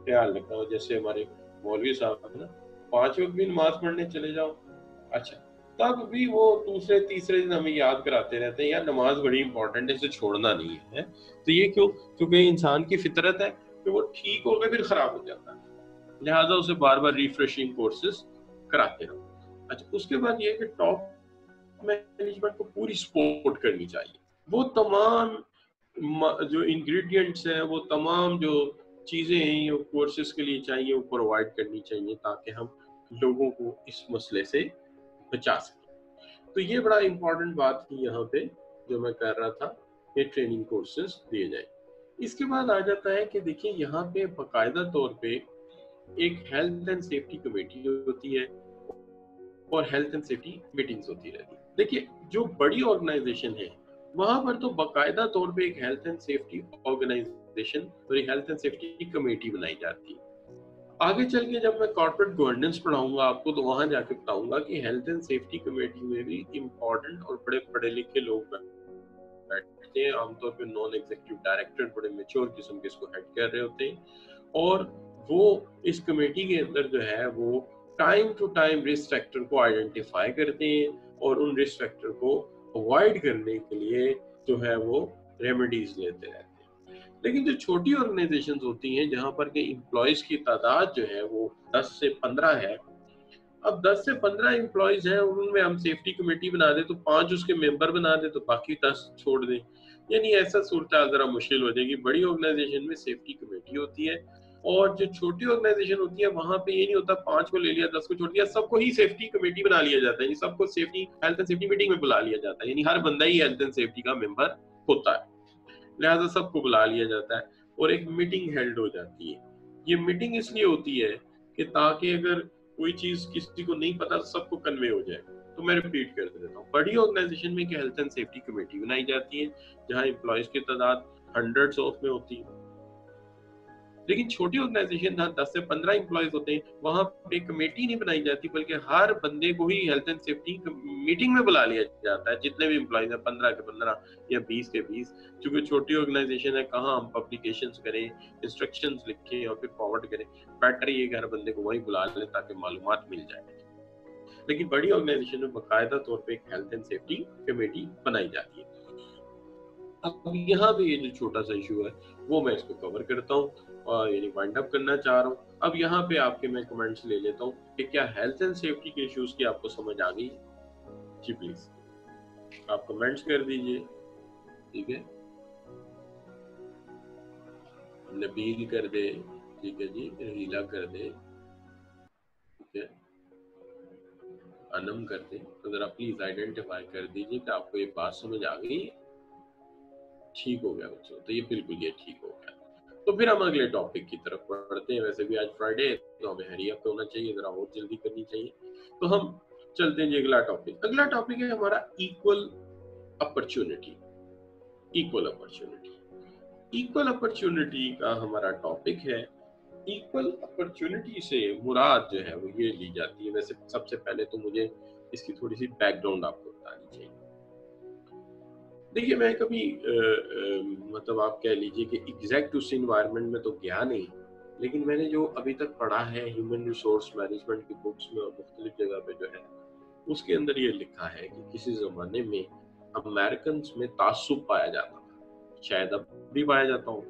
ख्याल रखना हो। जैसे हमारे मौलवी साहब है ना, 5 वक्त भी नमाज पढ़ने चले जाओ, अच्छा तब भी वो दूसरे तीसरे दिन हमें याद कराते रहते हैं, यार नमाज बड़ी इंपॉर्टेंट है, इसे छोड़ना नहीं है। तो ये क्यों? क्योंकि इंसान की फितरत है कि वो ठीक हो गए फिर खराब हो जाता है, लिहाजा उसे बार बार रिफ्रेशिंग कोर्सेज कराते रहो। अच्छा उसके बाद ये कि टॉप मैनेजमेंट को पूरी सपोर्ट करनी चाहिए। वो तमाम जो इंग्रेडिएंट्स हैं, वो तमाम जो चीज़ें हैं ये कोर्सेज के लिए चाहिए, वो प्रोवाइड करनी चाहिए, ताकि हम लोगों को इस मसले से बचा सकें। तो ये बड़ा इम्पोर्टेंट बात थी यहाँ पे जो मैं कर रहा था, ये ट्रेनिंग कोर्सेज दिए जाए। इसके बाद आ जाता है कि देखिए यहाँ पे बाकायदा तौर पे एक हेल्थ एंड सेफ्टी कमेटी होती है और हेल्थ एंड सेफ्टी मीटिंग्स होती रहती है। देखिए जो बड़ी ऑर्गेनाइजेशन है वहां पर तो बाकायदा तौर पे एक हेल्थ एंड सेफ्टी ऑर्गेनाइजेशन और एक हेल्थ एंड सेफ्टी कमेटी बनाई जाती है। आगे चल के जब मैं कॉर्पोरेट गवर्नेंस पढ़ाऊंगा आपको, तो वहां जाके बताऊंगा कि हेल्थ एंड सेफ्टी कमेटी में भी इम्पोर्टेंट और बड़े पढ़े लिखे लोग बैठते हैं। आमतौर पे नॉन एग्जीक्यूटिव डायरेक्टर बड़े मेच्योर किस्म के इसको हेड कर रहे होते हैं, और वो इस कमेटी के अंदर जो है वो time to time risk factor को आइडेंटिफाई करते हैं और उन रिस्क फैक्टर को अवॉइड करने के लिए जो है वो रेमेडीज लेते रहते हैं। लेकिन जो छोटी ऑर्गेनाइजेशंस होती हैं जहां पर के एम्प्लॉयज की तादाद जो है वो 10 से 15 है, अब 10 से 15 एम्प्लॉयज हैं, उनमें हम सेफ्टी कमेटी बना दे तो 5 उसके मेंबर बना दे तो बाकी 10 छोड़ दें, यानी ऐसा सूरत जरा मुश्किल हो जाएगी। बड़ी ऑर्गेनाइजेशन में सेफ्टी कमेटी होती है और जो छोटी ऑर्गेनाइजेशन होती है वहां पे ये नहीं होता 5 को ले लिया 10 को छोड़ दिया, सबको ही सेफ्टी कमेटी बना लिया जाता है, सबको safety health and safety meeting में बुला लिया जाता है, यानी हर बंदा ही हेल्थ एंड सेफ्टी का मेंबर होता है, लिहाजा सबको बुला लिया जाता है और एक मीटिंग हेल्ड हो जाती है। ये मीटिंग इसलिए होती है कि ताकि अगर कोई चीज किसी को नहीं पता तो सबको कन्वे हो जाए। तो मैं रिपीट कर देता हूँ, बड़ी ऑर्गेनाइजेशन में हेल्थ एंड सेफ्टी कमेटी बनाई जाती है जहाँ एम्प्लॉयज की तादाद हंड्रेड्स ऑफ में होती है। लेकिन छोटी ऑर्गेनाइजेशन जहाँ 10 से 15 एम्प्लॉयज होते हैं वहां पे कमेटी नहीं बनाई जाती, बल्कि हर बंदे को ही हेल्थ एंड सेफ्टी मीटिंग में बुला लिया जाता है, जितने भी एम्प्लॉयज हैं 15 के 15 या 20 के 20। क्योंकि छोटी ऑर्गेनाइजेशन है, कहाँ हम पब्लिकेशंस करें, इंस्ट्रक्शंस लिखें और फिर फॉरवर्ड करें, बेटर ये हर बंदे को वही बुला लें ताकि मालूमात मिल जाए। लेकिन बड़ी ऑर्गेनाइजेशन में बाकायदा तौर पर एक हेल्थ एंड सेफ्टी कमेटी बनाई जाती है। अब यहाँ पे ये जो छोटा सा इशू है वो मैं इसको कवर करता हूँ और यानी वाइंड अप करना चाह रहा हूँ। अब यहाँ पे आपके मैं कमेंट्स ले लेता हूँ कि क्या हेल्थ एंड सेफ्टी के इश्यूज की आपको समझ आ गई? जी प्लीज आप कमेंट्स कर दीजिए। ठीक है, नबील कर दे, ठीक है जी, हीला कर दे, ठीक है, अनम कर दे। तो जरा प्लीज आइडेंटिफाई कर दीजिए कि आपको ये बात समझ आ गई। ठीक हो गया बच्चों, तो ये बिल्कुल ये ठीक हो गया। तो फिर हम अगले टॉपिक की तरफ बढ़ते हैं। वैसे भी आज फ्राइडे तो हमें हरी अप होना चाहिए, जरा और जल्दी करनी चाहिए। तो हम चलते हैं जी अगला टॉपिक। अगला टॉपिक है हमारा equal opportunity. Equal opportunity, equal opportunity का हमारा टॉपिक है। इक्वल अपॉर्चुनिटी से मुराद जो है वो ये ली जाती है। वैसे सबसे पहले तो मुझे इसकी थोड़ी सी बैकग्राउंड आपको बतानी चाहिए। देखिए मैं कभी मतलब आप कह लीजिए कि एग्जैक्ट उस इन्वायरमेंट में तो गया नहीं, लेकिन मैंने जो अभी तक पढ़ा है ह्यूमन रिसोर्स मैनेजमेंट की बुक्स में और मुख्तलिफ जगह पे जो है उसके अंदर ये लिखा है कि किसी जमाने में अमेरिकन में तासुब पाया जाता था, शायद अब भी पाया जाता हो।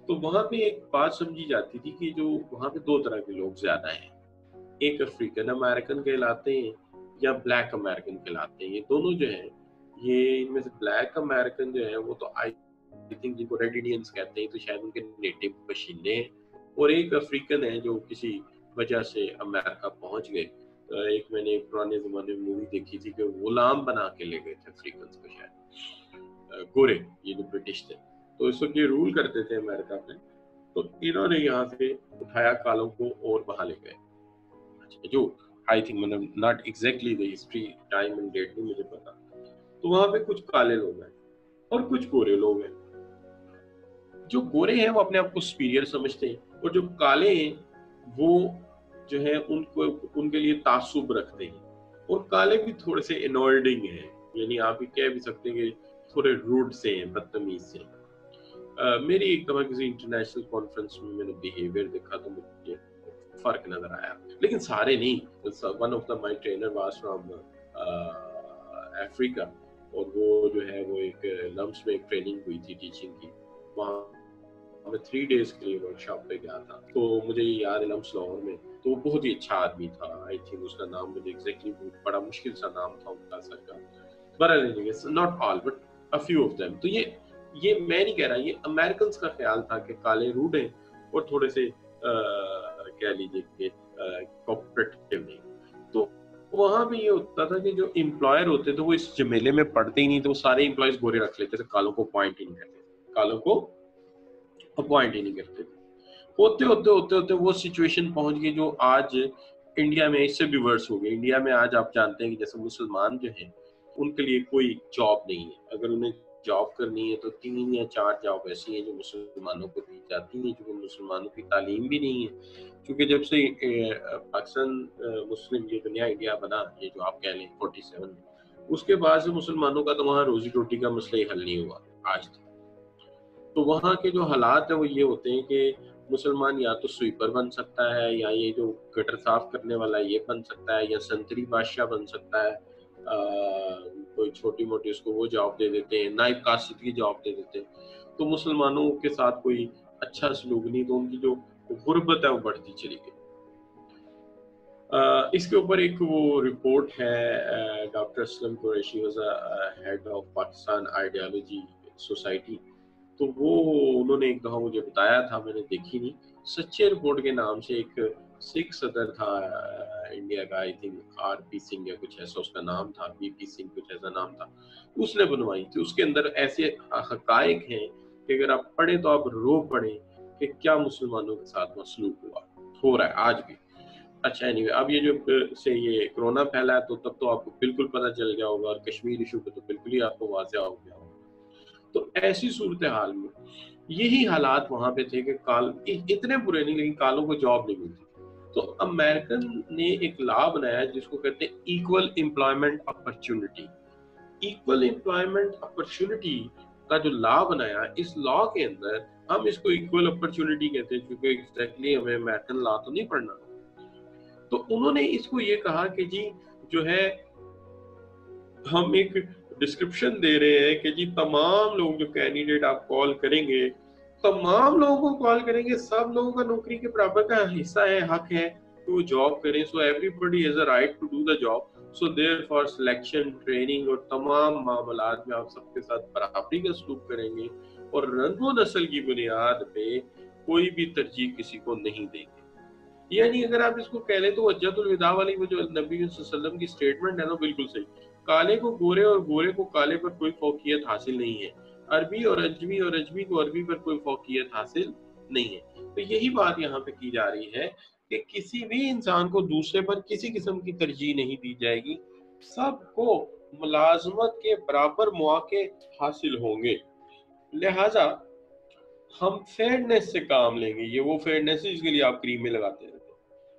तो वहां पे एक बात समझी जाती थी कि जो वहां पे 2 तरह के लोग ज्यादा हैं, एक अफ्रीकन अमेरिकन कहलाते हैं या ब्लैक अमेरिकन कहलाते हैं। ये दोनों जो है, ये इनमें से ब्लैक अमेरिकन जो है वो तो आई थिंक जिनको रेड इंडियंस कहते हैं, तो शायद उनके नेटिव बाशिंदे हैं, और एक अफ्रीकन है जो किसी वजह से अमेरिका पहुंच गए। एक मैंने पुराने जमाने में मूवी देखी थी कि गुलाम बना के ले गए थे अफ्रीकन को, शायद गोरे, ये जो ब्रिटिश थे, तो इस वक्त ये रूल करते थे अमेरिका में। तो इन्होंने यहाँ से उठाया कालों को और वहां ले गए, जो आई थिंक मतलब not exactly the history time and date भी मुझे पता। तो वहां पे कुछ काले लोग हैं और कुछ गोरे लोग हैं। जो गोरे हैं वो अपने आप को सुपीरियर समझते हैं और जो काले हैं वो जो है उनको उनके लिए तासुब रखते हैं, और काले भी थोड़े से एनॉयडिंग हैं, यानी आप ये कह भी सकते हैं कि थोड़े रूड से हैं, बदतमीज से। मेरी एक दफा किसी इंटरनेशनल कॉन्फ्रेंस में मैंने बिहेवियर देखा तो मुझे फर्क नजर आया, लेकिन सारे नहीं। One of the my trainer was from Africa, और वो जो है वो एक लम्स में एक ट्रेनिंग हुई थी टीचिंग की, वहाँ मैं 3 डेज के लिए वर्कशॉप पे गया था। तो मुझे याद है लम्स लाहौर में, तो वो बहुत ही अच्छा आदमी था। आई थिंक उसका नाम मुझे एग्जैक्टली बड़ा मुश्किल सा नाम था उनका सर का, but not all but a few of them. तो ये मैं नहीं कह रहा, ये अमेरिकन का ख्याल था कि काले रूड हैं और थोड़े से कह लीजिए कि कोऑपरेटिव नहीं। तो वहां भी ये होता था कि जो एम्प्लॉयर होते थे वो इस झमेले में पड़ते ही नहीं थे, वो सारे एम्प्लॉयज गोरे रख लेते थे, कालों को अपॉइंट ही नहीं करते थे, कालों को अपॉइंट ही नहीं करते थे। होते होते होते होते वो सिचुएशन पहुंच गई जो आज इंडिया में इससे भी वर्स हो गई। इंडिया में आज आप जानते हैं कि जैसे मुसलमान जो हैं उनके लिए कोई जॉब नहीं है, अगर उन्हें जॉब करनी है तो 3 या 4 जॉब ऐसी हैं जो मुसलमानों को दी जाती है, जो मुसलमानों की तालीम भी नहीं है। क्योंकि जब से पाकिस्तान मुस्लिम ये दुनिया इंडिया बना, ये जो आप कह लें 47 में, उसके बाद से मुसलमानों का तो वहाँ रोजी रोटी का मसला ही हल नहीं हुआ आज तक। तो वहाँ के जो हालात है वो ये होते हैं कि मुसलमान या तो स्वीपर बन सकता है, या ये जो गटर साफ करने वाला है ये बन सकता है, या संतरी बादशाह बन सकता है। कोई छोटी मोटी उसको वो जॉब दे देते हैं, नाइब कासिद की जॉब दे देते हैं। तो मुसलमानों के साथ कोई अच्छा सलूक नहीं, तो उनकी जो गुर्बत है वो बढ़ती चली गई। इसके ऊपर एक वो रिपोर्ट है, doctor Aslam Qureshi was head of Pakistan ideology society, तो वो उन्होंने एक दफा मुझे बताया था, मैंने देखी नहीं। सच्चे रिपोर्ट के नाम से एक सिख सदर था इंडिया का, आई थिंक आरपी सिंह या कुछ ऐसा उसका नाम था, बीपी सिंह कुछ ऐसा नाम था, उसने बनवाई थी। उसके अंदर ऐसे हकायक हैं कि अगर आप पढ़े तो आप रो पड़े कि क्या मुसलमानों के साथ मसलूक हो रहा है आज भी। अच्छा एनीवे, अब ये जो से ये कोरोना फैला है तो तब तो आपको बिल्कुल पता चल गया होगा, और कश्मीर इशू पे तो बिल्कुल ही आपको वाज़ेह हो गया होगा। तो ऐसी सूरत हाल में यही हालात वहां पे थे कि काल इतने बुरे नहीं, लेकिन कालों को जॉब नहीं मिलती। तो अमेरिकन ने एक लॉ बनाया जिसको कहते हैं equal employment opportunity. Equal employment opportunity का जो लॉ बनाया, इस लॉ के अंदर हम इसको इक्वल अपॉर्चुनिटी कहते हैं, क्योंकि एग्जैक्टली हमें अमेरिकन लॉ तो नहीं पढ़ना। तो उन्होंने इसको ये कहा कि जी जो है हम एक डिस्क्रिप्शन दे रहे हैं कि जी तमाम लोग जो कैंडिडेट आप कॉल करेंगे, तमाम लोगों को कॉल करेंगे, सब लोगों का नौकरी के बराबर का हिस्सा है, हक है कि वो जॉब करें। So everybody has a right to do the job. So therefore selection, training और तमाम मामलात में आप सबके साथ बराबरी का सलूक करेंगे, और रंगो नस्ल की बुनियाद पे कोई भी तरजीह किसी को नहीं देंगे। यानी अगर आप इसको कह लें तो हज्जतुल विदा वाली वो जो नबी वसल्लम की स्टेटमेंट है ना, बिल्कुल सही। काले को गोरे और गोरे को काले पर कोई फौकियत हासिल नहीं है, अरबी और अजमी को अरबी पर कोई फौकियत हासिल नहीं है। तो यही बात यहाँ पे की जा रही है कि किसी भी इंसान को दूसरे पर किसी किस्म की तरजीह नहीं दी जाएगी, सबको मुलाजमत के बराबर मौके हासिल होंगे। लिहाजा हम फेयरनेस से काम लेंगे। ये वो फेयरनेस है जिसके लिए आप क्रीम में लगाते रहते हैं।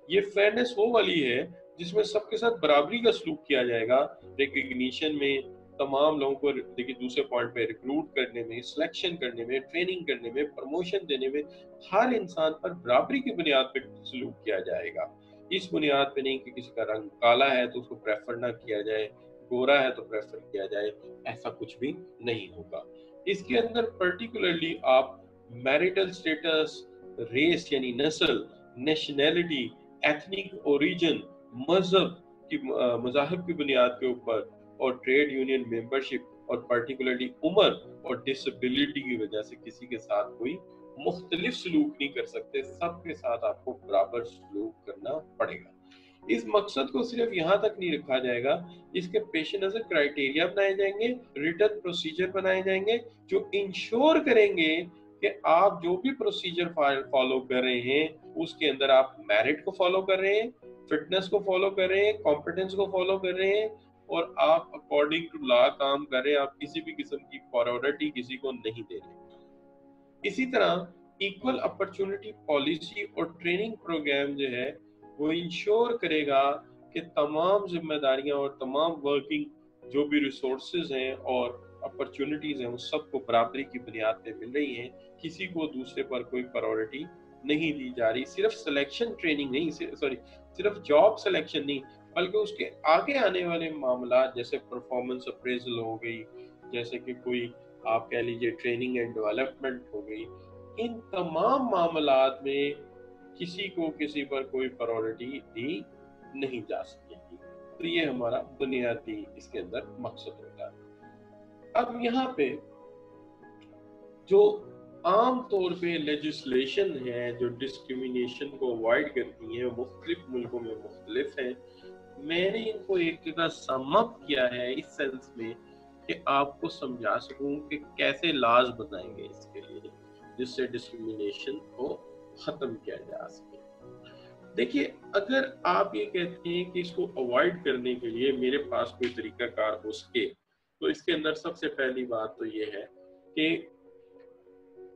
ये फेयरनेस वो वाली है जिसमें सबके साथ बराबरी का सलूक किया जाएगा, रिकग्निशन में, तमाम लोगों को देखिए दूसरे पॉइंट पे रिक्रूट करने में, सिलेक्शन करने में, ट्रेनिंग करने में, प्रमोशन देने में, हर इंसान पर बराबरी की बुनियाद पर सलूक किया जाएगा। इस बुनियाद पे नहीं कि किसी का रंग काला है तो उसको प्रेफर ना किया जाए, गोरा है तो प्रेफर किया जाए, ऐसा कुछ भी नहीं होगा। इसके अंदर पर्टिकुलरली आप मैरिटल स्टेटस, रेस यानी नस्ल, नेशनैलिटी, एथनिक ओरिजिन, मजहब की मज़ाहब की बुनियाद के ऊपर, और ट्रेड यूनियन मेंबरशिप, और पर्टिकुलरली उम्र और डिसेबिलिटी की वजह से किसी के साथ कोई मुख्तलिफ सलूक नहीं कर सकते। सबके साथ आपको बराबर सलूक करना पड़ेगा। इस मकसद को सिर्फ यहाँ तक नहीं रखा जाएगा, इसके पेश नज़र क्राइटेरिया बनाए जाएंगे, रिटर्न प्रोसीजर बनाए जाएंगे जो इंश्योर करेंगे कि आप जो भी प्रोसीजर फॉलो कर रहे हैं उसके अंदर आप मेरिट को फॉलो कर रहे हैं, फिटनेस को फॉलो कर रहे हैं, कॉम्पिटेंस को फॉलो कर रहे हैं, और आप अकॉर्डिंग टू लॉ काम कर रहे हैं। आप किसी भी किस्म की प्रायोरिटी किसी को नहीं दे रहे। इसी तरह इक्वल अपॉर्चुनिटी पॉलिसी और ट्रेनिंग प्रोग्राम जो है वो इंश्योर करेगा कि तमाम जिम्मेदारियां और तमाम वर्किंग जो भी रिसोर्सेज हैं और अपॉर्चुनिटीज हैं वो सबको बराबरी की बुनियाद पे मिल रही हैं। किसी को दूसरे पर कोई प्रायोरिटी नहीं दी जा रही। सिर्फ सिलेक्शन ट्रेनिंग नहीं, सिर्फ जॉब सिलेक्शन नहीं, बल्कि उसके आगे आने वाले मामला जैसे परफॉर्मेंस अप्रेजल हो गई, जैसे कि कोई आप कह लीजिए ट्रेनिंग एंड डेवलपमेंट हो गई, इन तमाम मामलात में किसी को किसी पर कोई प्रायोरिटी दी नहीं जा सकेगी। तो ये हमारा बुनियादी इसके अंदर मकसद होता है। अब यहाँ पे जो आम तौर पे लेजिस्लेशन है जो डिस्क्रिमिनेशन को अवॉइड करती है, मुख्तलिफ मुल्कों में मुख्तलिफ है। मैंने इनको एक जगह सम अप किया है इस सेंस में कि आपको समझा सकूं कि कैसे लॉज बनाएंगे इसके लिए जिससे डिस्क्रिमिनेशन को खत्म किया जा सके। देखिए, अगर आप ये कहते हैं कि इसको अवॉइड करने के लिए मेरे पास कोई तरीकाकार हो सके, तो इसके अंदर सबसे पहली बात तो ये है कि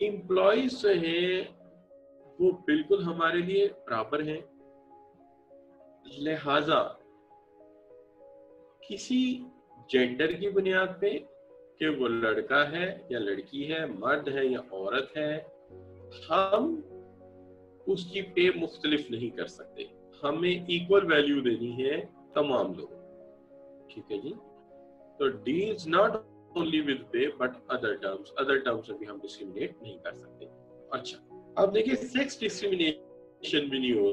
एम्प्लॉइज जो है वो बिल्कुल हमारे लिए बराबर हैं। लिहाजा किसी जेंडर की बुनियाद पे कि वो लड़का है या लड़की है, मर्द है या औरत है, हम उसकी पे मुख्तलिफ नहीं कर सकते, हमें इक्वल वैल्यू देनी है तमाम लोगों, ठीक है जी। तो डील्स नॉट ओनली विद पे बट अदर टर्म्स में भी हम डिस्क्रिमिनेट नहीं कर सकते। अच्छा, अब देखिए सेक्स डिस्क्रिमिनेशन भी नहीं हो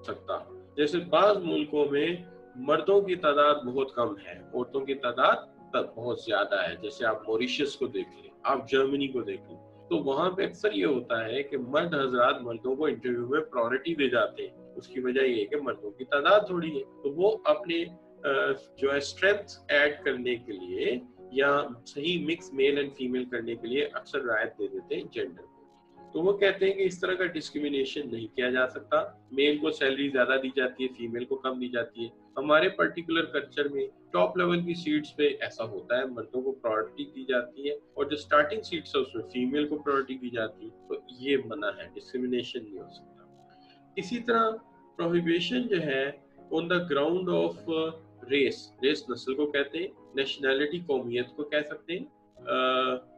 सकता। जैसे बाज मुल्कों में मर्दों की तादाद बहुत कम है, औरतों की तादाद बहुत ज्यादा है। जैसे आप मॉरिशस को देख लें, आप जर्मनी को देख लें, तो वहां पे अक्सर ये होता है कि मर्द हजरात मर्दों को इंटरव्यू में प्रायोरिटी दे जाते हैं। उसकी वजह ये है कि मर्दों की तादाद थोड़ी है, तो वो अपने जो है स्ट्रेंथ ऐड करने के लिए या सही मिक्स मेल एंड फीमेल करने के लिए अक्सर रायत दे देते हैं जेंडर। तो वो कहते हैं कि इस तरह का डिस्क्रिमिनेशन नहीं किया जा सकता। मेल को सैलरी ज्यादा दी जाती है, फीमेल को कम दी जाती है। हमारे पर्टिकुलर कल्चर में टॉप लेवल की सीट्स पे ऐसा होता है, मर्दों को प्रायोरिटी दी जाती है और जो स्टार्टिंग सीट्स है उसमें फीमेल को प्रायोरिटी दी जाती है। तो ये मना है, डिस्क्रिमिनेशन नहीं हो सकता। इसी तरह प्रोहिबिशन जो है on the ground of race नस्ल को कहते हैं, नेशनैलिटी कौमियत को कह सकते हैं,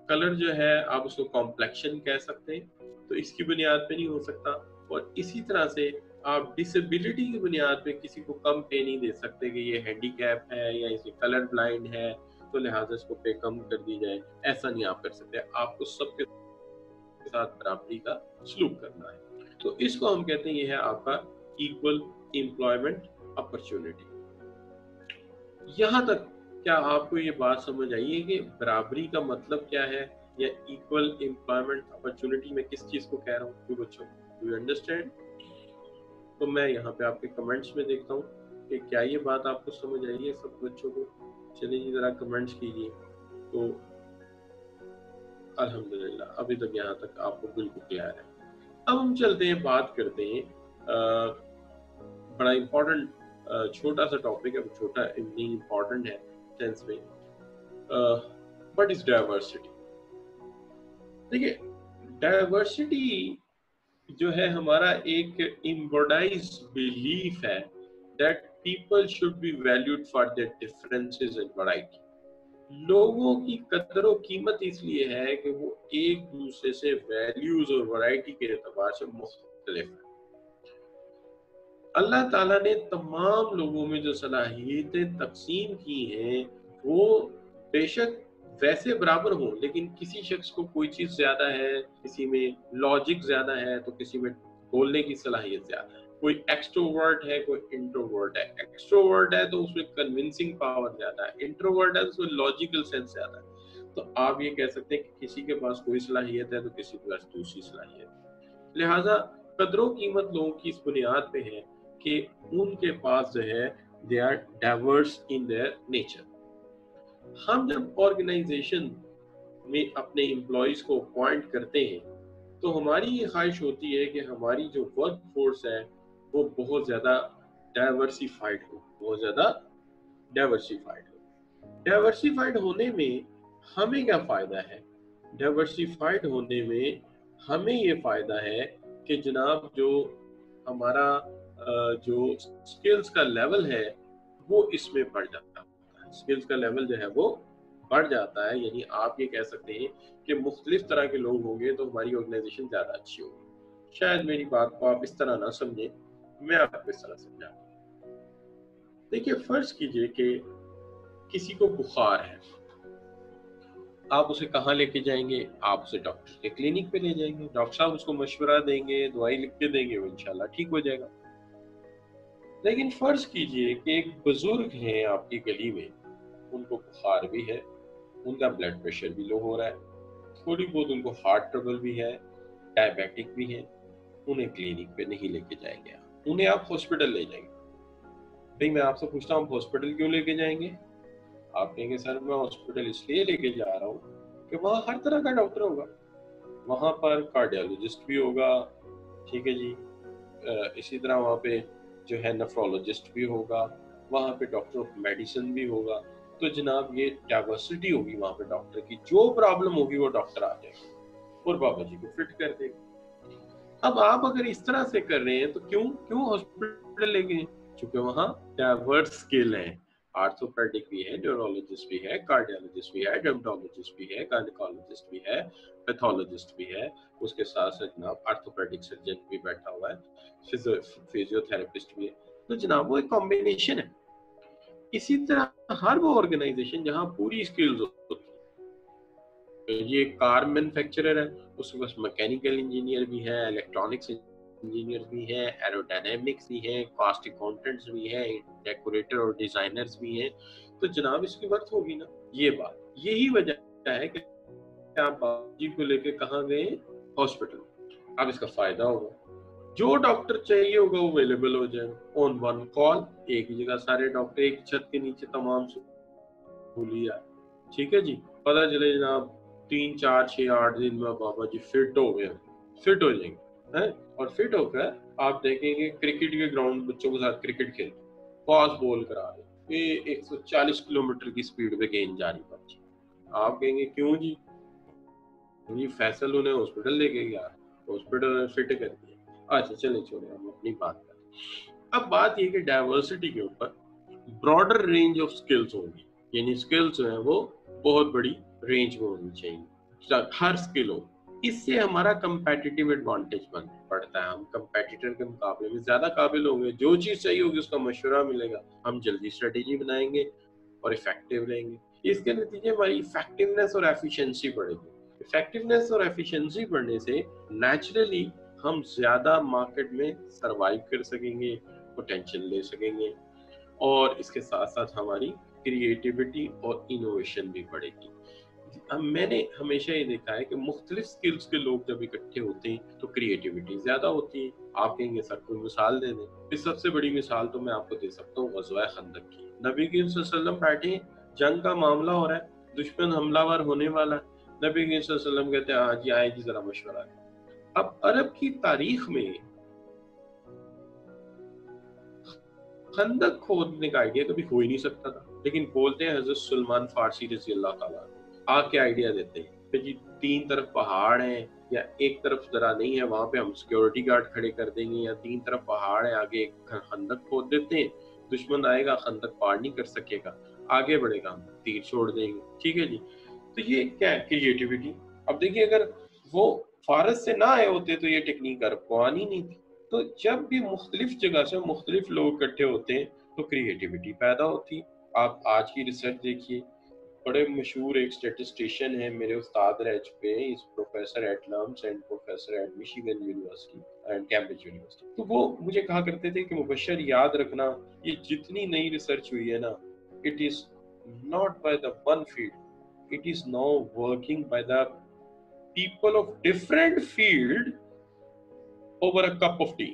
कलर जो है आप उसको कॉम्प्लेक्शन कह सकते हैं, तो इसकी बुनियाद पे नहीं हो सकता। और इसी तरह से आप डिसेबिलिटी की बुनियाद पे किसी को कम पे नहीं दे सकते कि ये हैंडीकैप है या इसे कलर ब्लाइंड है तो लिहाजा इसको पे कम कर दी जाए, ऐसा नहीं आप कर सकते। आपको सबके साथ बराबरी का सलूक करना है। तो इसको हम कहते हैं ये है आपका इक्वल एम्प्लॉयमेंट अपॉर्चुनिटी। यहाँ तक क्या आपको ये बात समझ आई है कि बराबरी का मतलब क्या है या इक्वल एम्प्लॉयमेंट अपॉर्चुनिटी में किस चीज को कह रहा हूँ बच्चों? Do you understand? तो मैं यहाँ पे आपके कमेंट्स में देखता हूँ कि क्या ये बात आपको समझ आई है सब बच्चों को। चलिए जी जरा कमेंट्स कीजिए। तो अल्हम्दुलिल्लाह अभी तक यहाँ तक आपको बिल्कुल क्लियर है। अब हम चलते हैं, बात करते हैं बड़ा इम्पोर्टेंट छोटा सा टॉपिक है, छोटा नहीं इम्पोर्टेंट है सेंस में, व्हाट इज डाइवर्सिटी। देखिए डाइवर्सिटी जो है हमारा एक इम्बोडाइज बिलीफ है that people should be valued for their differences and variety. लोगों की कदर और कीमत इसलिए है कि वो एक दूसरे से वैल्यूज और वैरायटी के एतबार से मुख्तलिफ है। अल्लाह ताला ने तमाम लोगों में जो सलाहियतें तकसीम की हैं वो बेशक वैसे बराबर हों, लेकिन किसी शख्स को कोई चीज ज्यादा है, किसी में लॉजिक ज्यादा है तो किसी में बोलने की सलाहियत ज्यादा है। कोई एक्सट्रोवर्ट है, कोई इंट्रोवर्ट है। एक्सट्रोवर्ट है तो उसमें कन्विंसिंग पावर ज्यादा है, इंट्रोवर्ट है तो उसमें लॉजिकल सेंस ज्यादा है। तो आप ये कह सकते हैं कि किसी के पास कोई सलाहियत है तो किसी के पास दूसरी सलाहियत है। लिहाजा कदरों कीमत लोगों की इस बुनियाद पे है कि उनके पास जो है they are diverse in their nature. हम जब ऑर्गेनाइजेशन में अपने एम्प्लॉयज को अपॉइंट करते हैं तो हमारी ये ख्वाहिश होती है कि हमारी जो वर्क फोर्स है वो बहुत ज्यादा डाइवर्सिफाइड हो, बहुत ज्यादा डाइवर्सिफाइड हो। डाइवर्सिफाइड होने में हमें क्या फायदा है? डाइवर्सिफाइड होने में हमें ये फायदा है कि जनाब जो हमारा जो स्किल्स का लेवल है वो इसमें बढ़ जाता है। स्किल्स का लेवल जो है वो बढ़ जाता है, यानी आप ये कह सकते हैं कि मुख्तलिफ तरह के लोग होंगे तो हमारी ऑर्गेनाइजेशन ज्यादा अच्छी होगी। शायद मेरी बात को आप इस तरह ना समझें, मैं आपको इस तरह समझा। देखिए फर्ज कीजिए कि किसी को बुखार है, आप उसे कहाँ लेके जाएंगे? आप उसे डॉक्टर के क्लिनिक पे ले जाएंगे, डॉक्टर साहब उसको मशवरा देंगे, दवाई लिख के देंगे, वो इंशाल्लाह ठीक हो जाएगा। लेकिन फर्ज कीजिए कि एक बुजुर्ग है आपकी गली में, उनको बुखार भी है, उनका ब्लड प्रेशर भी लो हो रहा है, थोड़ी बहुत उनको हार्ट ट्रबल भी है, डायबिटिक भी है, उन्हें क्लिनिक पे नहीं लेके जाएंगे, उन्हें आप हॉस्पिटल ले जाएंगे। भाई मैं आपसे पूछता हूँ हॉस्पिटल क्यों लेके जाएंगे? आप कहेंगे सर मैं हॉस्पिटल इसलिए लेके जा रहा हूँ कि वहाँ हर तरह का डॉक्टर होगा, वहाँ पर कार्डियोलॉजिस्ट भी होगा, ठीक है जी, इसी तरह वहाँ पे जो है नेफ्रोलॉजिस्ट भी होगा, वहाँ पे डॉक्टर ऑफ मेडिसिन भी होगा। तो जनाब ये डाइवर्सिटी होगी वहाँ पे डॉक्टर की, जो प्रॉब्लम होगी वो डॉक्टर आ जाएगा और बाबा जी को फिट कर देगा। अब आप अगर इस तरह से कर रहे हैं तो क्यों हॉस्पिटल लेके? क्योंकि वहाँ डाइवर्स स्किल है, आर्थोपेडिक भी है, न्यूरोलॉजिस्ट भी है, कार्डियोलॉजिस्ट भी है, डर्मेटोलॉजिस्ट भी है, गायनेकोलॉजिस्ट भी है, पैथोलॉजिस्ट भी है, उसके साथ साथ जनाब आर्थोपेडिक सर्जन भी बैठा हुआ है, फिजियोथेरेपिस्ट भी है। तो जनाब वो एक कॉम्बिनेशन है। इसी तरह हर वो ऑर्गेनाइजेशन जहाँ पूरी स्किल्स होती है, ये कार मैन्युफैक्चरर है, उसके पास मैकेनिकल इंजीनियर भी है, इलेक्ट्रॉनिक्स इंजीनियर भी है, एरोडायनेमिक्स भी है, कॉस्ट अकाउंटेंट्स भी है, डेकोरेटर और डिजाइनर्स भी हैं। तो जनाब इसकी वर्थ होगी ना। ये बात, यही वजह है कि आप बाबूजी को लेके कहाँ गए, हॉस्पिटल। अब इसका फायदा होगा, जो डॉक्टर चाहिए होगा वो अवेलेबल हो जाएगा ऑन वन कॉल, एक ही जगह सारे डॉक्टर एक छत के नीचे तमाम सहूलियात। ठीक है जी, पता चले जनाब 3 4 6 8 दिन में बाबा जी फिट हो गए, फिट हो जाएंगे हैं, और फिट होकर आप देखेंगे क्रिकेट के ग्राउंड बच्चों के साथ क्रिकेट खेल, पास बॉल करा रहे, ये 140 किलोमीटर की स्पीड पे गेंद जा रही बच्ची। आप कहेंगे क्यों जी, ये फैसल उन्हें हॉस्पिटल लेके गया, हॉस्पिटल ने फिट कर दिया। अच्छा चले छोड़े, हम अपनी बात करें। अब बात ये कि डाइवर्सिटी के ऊपर ब्रॉडर रेंज ऑफ स्किल्स होंगी, यानी स्किल्स जो है वो बहुत बड़ी रेंज में होनी चाहिए, हर स्किल हो। इससे हमारा कंपेटिटिव एडवांटेज बढ़ता है, हम कंपेटिटर के मुकाबले में ज्यादा काबिल होंगे, जो चीज चाहिए होगी उसका मशवरा मिलेगा, हम जल्दी स्ट्रेटेजी बनाएंगे और इफेक्टिव रहेंगे। इसके नतीजे हमारी इफेक्टिवनेस और एफिशिएंसी बढ़ेगी। इफेक्टिवनेस और एफिशिएंसी बढ़ने से नेचुरली हम ज्यादा मार्केट में सरवाइव कर सकेंगे, पोटेंशियल ले सकेंगे, और इसके साथ साथ हमारी क्रिएटिविटी और इनोवेशन भी बढ़ेगी। अब मैंने हमेशा ये देखा है कि मुख्तलिफ स्किल्स के लोग जब इकट्ठे होते हैं तो क्रिएटिविटी ज्यादा होती है। आप कहेंगे सर कोई मिसाल दे दें। इस सबसे बड़ी मिसाल तो मैं आपको दे सकता हूँ ग़ज़वा खंदक की। नबी करीम सल्लल्लाहु अलैहि वसल्लम बैठे, जंग का मामला हो रहा है, दुश्मन हमलावर होने वाला है, नबी करीम सल्लल्लाहु अलैहि वसल्लम कहते हैं हाँ जी आए जी जरा मशवरा करें। अब अरब की तारीख में खंदक खोदने का आइडिया कभी हो ही नहीं सकता था, लेकिन बोलते हैं हजरत सलमान फारसी रज़ी अल्लाह ताला आके आइडिया देते हैं कि जी 3 तरफ पहाड़ हैं, या एक तरफ जरा नहीं है, वहां पे हम सिक्योरिटी गार्ड खड़े कर देंगे, या 3 तरफ पहाड़ है, आगे एक खंदक खोद देते हैं, दुश्मन आएगा खंदक पार नहीं कर सकेगा, आगे बढ़ेगा हम तीर छोड़ देंगे। ठीक है जी, तो ये क्या है, क्रिएटिविटी। अब देखिए अगर वो फारस से ना आए होते तो ये टेक्निक अरब को आनी नहीं थी। तो जब भी मुख्तलिफ जगह से मुख्तलिफ लोग इकट्ठे होते हैं तो क्रिएटिविटी पैदा होती है। आप आज की रिसर्च देखिए, बड़े मशहूर एक स्टैटिस्टिशियन है, मेरे उस्ताद रह चुके हैं, इस professor at LUMS and professor at Michigan University and Cambridge University. तो वो मुझे कहा करते थे कि मुबशर याद रखना, ये जितनी नई रिसर्च हुई है ना, it is not by the one field, it is now working by the people of different field over a cup of tea।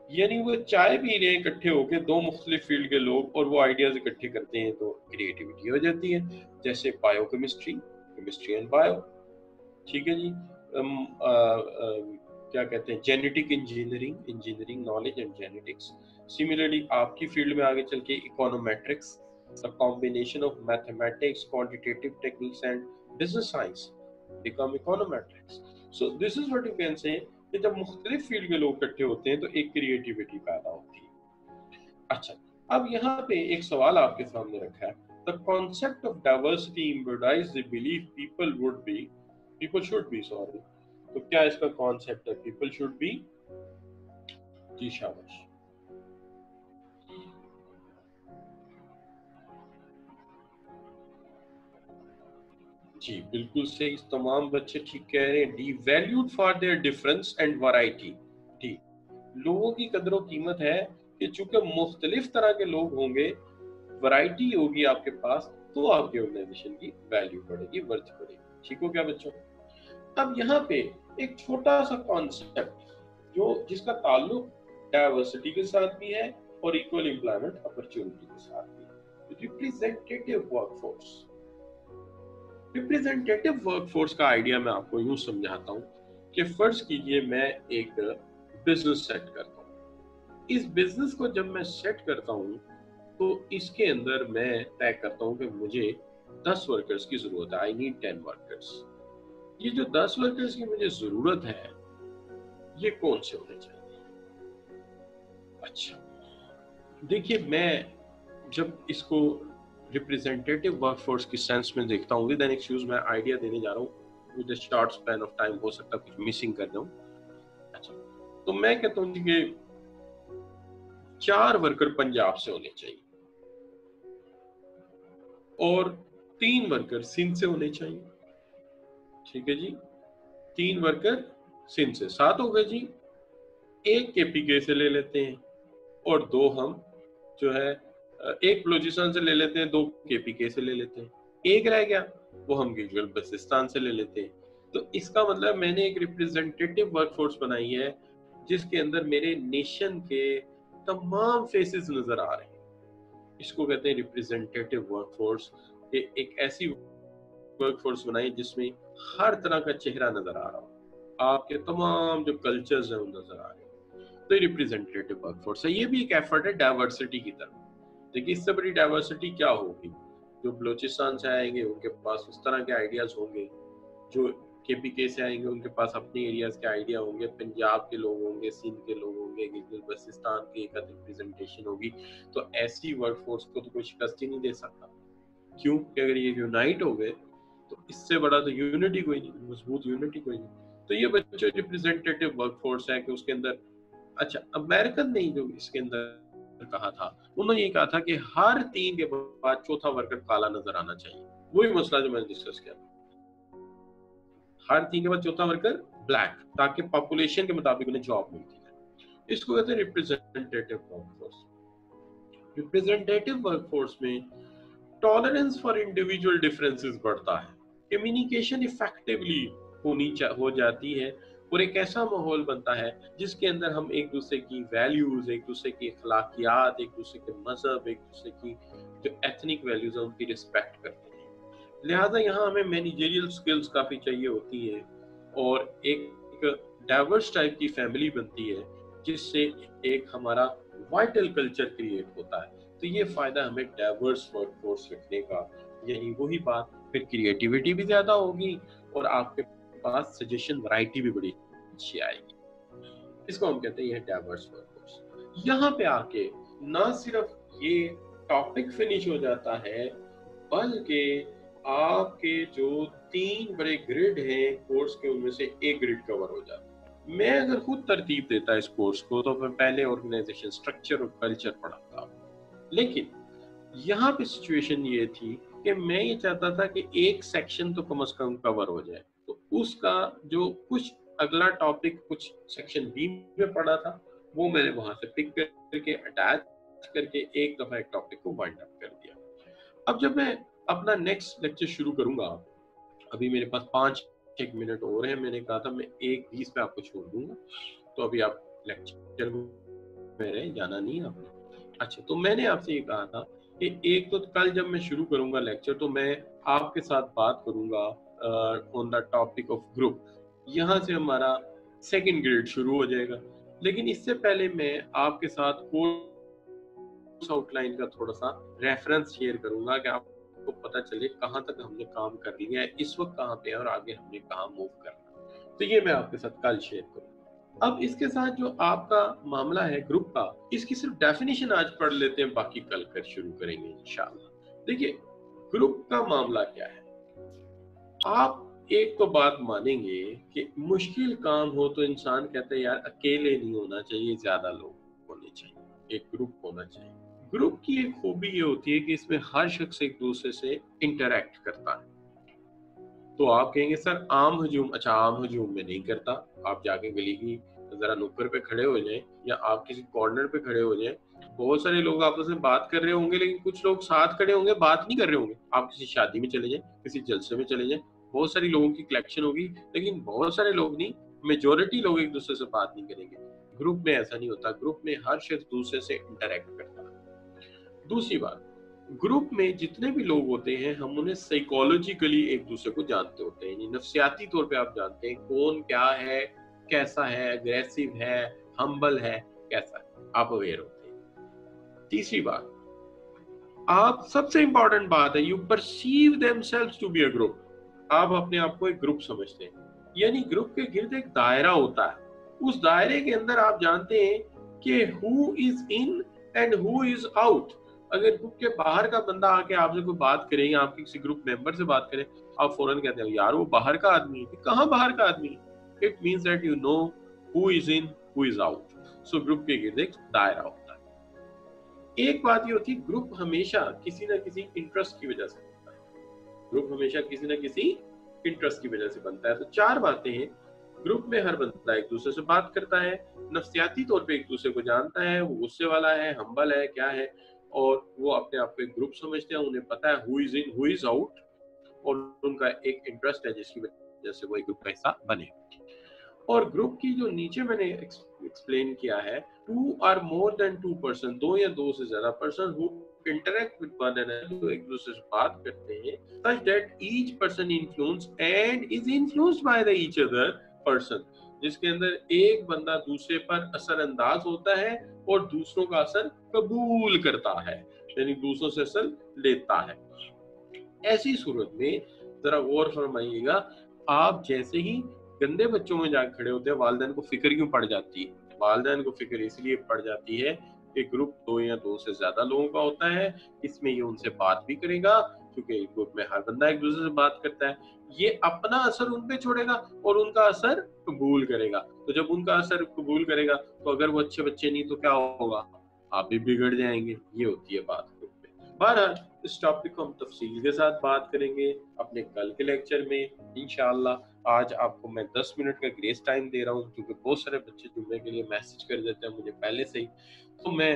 यानी वो चाय पी रहे हैं इकट्ठे होकर, दो मुख्तलिफ फील्ड के लोग, और वो आइडियाज इकट्ठे करते हैं तो क्रिएटिविटी हो जाती है। जैसे बायोकेमिस्ट्री, केमिस्ट्री एंड बायो, ठीक है जी, क्या कहते हैं, genetic engineering, engineering knowledge and genetics. Similarly आपकी फील्ड में आगे चल के econometrics, a combination of mathematics, quantitative techniques and business science become econometrics। So this is what you can say कि जब मुख्तलिफ फील्ड के लोग इकट्ठे होते हैं तो एक क्रिएटिविटी पैदा होती है। अच्छा, अब यहाँ पे एक सवाल आपके सामने रखा है, the concept of diversity embodies the belief people should be sorry। तो क्या इसका कॉन्सेप्ट है, people should be? जी शाबाश। जी बिल्कुल सही, तमाम बच्चे ठीक कह रहे हैं। D valued for their difference and variety. ठीक, लोगों की कदर कीमत है कि चूंकि मुख्तलिफ तरह के लोग होंगे, वैरायटी होगी आपके पास, तो आपकी ऑर्गेनाइजेशन की वैल्यू बढ़ेगी, वर्थ बढ़ेगी। ठीक हो क्या बच्चों? अब यहाँ पे एक छोटा सा कॉन्सेप्ट जो जिसका ताल्लुक डाइवर्सिटी के साथ भी है और इक्वल एम्प्लॉयमेंट अपॉर्चुनिटी के साथ भी है, रिप्रेजेंटेटिव वर्कफोर्स। रिप्रेजेंटेटिव वर्कफोर्स का आइडिया मैं आपको यूं समझाता हूं कि फर्ज कीजिए मैं एक बिजनेस सेट करता हूं। इस बिजनेस को जब मैं सेट करता हूं तो इसके अंदर मैं तय करता हूं कि मुझे 10 वर्कर्स की जरूरत है, आई नीड 10 वर्कर्स। ये जो 10 वर्कर्स की मुझे जरूरत है ये कौन से होने चाहिए? अच्छा देखिए, मैं जब इसको रिप्रेजेंटेटिव वर्कफोर्स की सेंस में देखता हूँ, विद एन एक्सक्यूज मैं आइडिया देने जा रहा हूँ, with a short span of time, हो सकता है कुछ मिसिंग कर दूं। अच्छा, तो मैं कहता हूँ कि 4 वर्कर पंजाब से होने चाहिए और 3 वर्कर सिंध से होने चाहिए। ठीक है जी, 3 वर्कर सिंध से, 7 हो गए जी। एक केपीके से ले लेते हैं और 2 हम जो है एक बलूचिस्तान से ले लेते हैं, 2 केपीके से ले लेते हैं। एक रह गया, वो हम यूजुअल बलूचिस्तान से ले लेते हैं। तो इसका मतलब मैंने एक रिप्रेजेंटेटिव वर्कफोर्स बनाई है जिसके अंदर मेरे नेशन के तमाम फेसेस नजर आ रहे हैं। इसको कहते हैं रिप्रेजेंटेटिव वर्कफोर्स। ये एक ऐसी वर्कफोर्स बनाई जिसमें हर तरह का चेहरा नजर आ रहा हो, आपके तमाम जो कल्चर्स हैं वो नजर आ रहे हैं। तो रिप्रेजेंटेटिव वर्कफोर्स है। ये भी एक एफर्ट है डाइवर्सिटी की तरफ। देखिए, इससे बड़ी डाइवर्सिटी क्या होगी? जो बलूचिस्तान से आएंगे उनके पास उस तरह के आइडियाज होंगे, जो केपीके से आएंगे उनके पास अपने एरियाज के आइडिया होंगे, पंजाब के लोग होंगे, सिंध के लोग होंगे, बलूचिस्तान की एक रिप्रेजेंटेशन होगी। तो ऐसी वर्कफोर्स को तो कोई शिकस्त ही नहीं दे सकता। क्यों? कि अगर ये यूनाइट हो गए तो इससे बड़ा तो यूनिटी कोई नहीं, मजबूत यूनिटी कोई नहीं। तो ये बच्चों रिप्रेजेंटेटिव वर्कफोर्स है कि उसके अंदर, अच्छा अमेरिकन ने जो इसके अंदर कहा था, उन्होंने ये कहा था कि हर 3 के बाद चौथा वर्कर काला नजर आना चाहिए। वही मसला जो मैंने डिस्कस किया, हर 3 के बाद चौथा वर्कर ब्लैक, ताकि पॉपुलेशन के मुताबिक उन्हें जॉब मिलती है। इसको कहते हैं रिप्रेजेंटेटिव वर्कफोर्स। रिप्रेजेंटेटिव वर्कफोर्स में टॉलरेंस फॉर इंडिविजुअल डिफरेंसेस बढ़ता है, कम्युनिकेशन इफेक्टिवली हो जाती है और एक ऐसा माहौल बनता है जिसके अंदर हम एक दूसरे की वैल्यूज, एक दूसरे की अखलाकियात, एक दूसरे के मजहब, एक दूसरे की जो एथनिक वैल्यूज है उनकी रिस्पेक्ट करते हैं। लिहाजा यहाँ हमें मैनेजरियल स्किल्स काफी चाहिए होती है और एक डाइवर्स टाइप की फैमिली बनती है जिससे एक हमारा वाइटल कल्चर क्रिएट होता है। तो ये फायदा हमें डाइवर्स वर्कफोर्स रखने का। यही वही बात, फिर क्रिएटिविटी भी ज्यादा होगी और आपके पास सजेशन वैरायटी भी बड़ी अच्छी आएगी। इसको हम कहते हैं ये डाइवर्स वर्कफोर्स। यहाँ पे आके ना सिर्फ ये टॉपिक फिनिश हो जाता है, बल्कि आपके जो 3 बड़े ग्रिड हैं कोर्स के, उनमें से एक ग्रिड कवर हो जाता है। मैं अगर खुद तरतीब देता इस कोर्स को तो मैं पहले ऑर्गेनाइजेशन स्ट्रक्चर और कल्चर पढ़ाता, लेकिन यहाँ पे सिचुएशन ये थी कि मैं ये चाहता था कि एक सेक्शन तो कम से कम कवर हो जाए। तो उसका जो कुछ अगला टॉपिक कुछ सेक्शन बी में पढ़ा था वो मैंने वहां से पिक करके अटैच करके एक दफा एक टॉपिक को वाइंड अप कर दिया। अब जब मैं अपना नेक्स्ट लेक्चर शुरू करूंगा, अभी मेरे पास 5-1 मिनट और है, मैंने कहा था मैं 1:20 पे आपको छोड़ दूंगा, तो अभी आप लेक्चर में रहे, जाना नहीं आपने। अच्छा, तो मैंने आपसे ये कहा था कि एक तो कल जब मैं शुरू करूंगा लेक्चर तो मैं आपके साथ बात करूंगा on the topic of group. यहाँ से हमारा सेकंड ग्रेड शुरू हो जाएगा, लेकिन इससे पहले मैं आपके साथ कोर्स आउटलाइन का थोड़ा सा रेफरेंस शेयर करूंगा कि आपको पता चले कहाँ तक हमने काम कर लिया है, इस वक्त कहाँ पे है और आगे हमने कहाँ मूव करना। तो ये मैं आपके साथ कल शेयर करूंगा। अब इसके साथ जो आपका मामला है ग्रुप का, इसकी सिर्फ डेफिनेशन आज पढ़ लेते हैं, बाकी कल कर शुरू करेंगे इंशाल्लाह। देखिए, ग्रुप का मामला क्या है। आप एक तो बात मानेंगे कि मुश्किल काम हो तो इंसान कहता है यार अकेले नहीं होना चाहिए, ज्यादा लोग होने चाहिए, एक ग्रुप होना चाहिए। ग्रुप की एक खूबी ये होती है कि इसमें हर शख्स एक दूसरे से इंटरैक्ट करता है। तो आप कहेंगे सर आम हजूम, अच्छा आम हजूम में नहीं करता। आप जाके गली की जरा नुक्कड़ पे खड़े हो जाएं या आप किसी कॉर्नर पे खड़े हो जाएं, बहुत सारे लोग आपस में बात कर रहे होंगे लेकिन कुछ लोग साथ खड़े होंगे बात नहीं कर रहे होंगे। आप किसी शादी में चले जाएं, किसी जलसे में चले जाएं, बहुत सारी लोगों की कलेक्शन होगी लेकिन बहुत सारे लोग नहीं, मेजोरिटी लोग एक दूसरे से बात नहीं करेंगे। ग्रुप में ऐसा नहीं होता, ग्रुप में हर शख्स दूसरे से इंटरेक्ट करता है। दूसरी बात, ग्रुप में जितने भी लोग होते हैं हम उन्हें साइकोलॉजिकली एक दूसरे को जानते होते हैं, नफ्सियाती तौर पे आप जानते हैं कौन क्या है, कैसा है, अग्रेसिव है, हम्बल है, कैसा है, आप अवेयर होते हैं। तीसरी बात, आप सबसे इंपॉर्टेंट बात है, you perceive themselves to be a group. आप अपने आप को एक ग्रुप समझते हैं, यानी ग्रुप के गिर्द एक दायरा होता है। उस दायरे के अंदर आप जानते हैं कि who is in and who is out. अगर ग्रुप के बाहर का बंदा आके आपसे कोई बात करे या आपके किसी ग्रुप मेंबर से बात करे, आप फौरन कहते हो यार वो बाहर का आदमी है। कहाँ बाहर का आदमी है? It means that you know who is in who is out. So group के गिर्द एक दायरा होता है। एक बात ये होती है, ग्रुप हमेशा किसी ना किसी इंटरेस्ट की वजह से बनता है। ग्रुप हमेशा किसी ना किसी इंटरेस्ट की वजह से बनता है। तो चार बातें हैं। ग्रुप में हर बंदा एक दूसरे से बात करता है, नफ्सियाती तौर पे एक दूसरे को जानता है, वो गुस्से वाला है, हम्बल है, क्या है, और वो अपने आप को एक ग्रुप समझते हैं। उन्हें पता है who is in who is out, और उनका एक इंटरेस्ट है जिसकी वजह से वो एक ग्रुप का हिस्सा बने। और ग्रुप की जो नीचे मैंने एक्सप्लेन किया है, 2 or more than 2 पर्सन, 2 या 2 से ज्यादा person who interact with one another, जो एक दूसरे से बात करते हैं, such that each person influenced and is influenced by the each other person, जिसके अंदर एक बंदा दूसरे पर असरअंदाज होता है और दूसरों का असर कबूल करता है, यानी दूसरों से असर लेता है। ऐसी सूरत में जरा गौर फरमाइएगा, आप जैसे ही गंदे बच्चों में जाकर खड़े होते हैं, वालिदैन को फिक्र क्यों पड़ जाती है? वालिदैन को फिक्र इसलिए पड़ जाती है कि ग्रुप 2 या 2 से ज्यादा लोगों का होता है, इसमें ये उनसे बात भी करेगा, क्योंकि ग्रुप में हर बंदा एक दूसरे से बात करता है। ये अपना असर उन पे छोड़ेगा और उनका असर कबूल करेगा। तो जब उनका असर कबूल करेगा, तो अगर वो अच्छे बच्चे नहीं तो क्या होगा? आप भी बिगड़ जाएंगे। ये होती है बात ग्रुप में। बहरहाल इस टॉपिक को हम तफसील के साथ बात करेंगे अपने कल के लेक्चर में इंशाअल्लाह। आज आपको मैं 10 मिनट का ग्रेस टाइम दे रहा हूँ, क्योंकि बहुत सारे बच्चे जुम्मे के लिए मैसेज कर देते हैं मुझे पहले से ही। तो मैं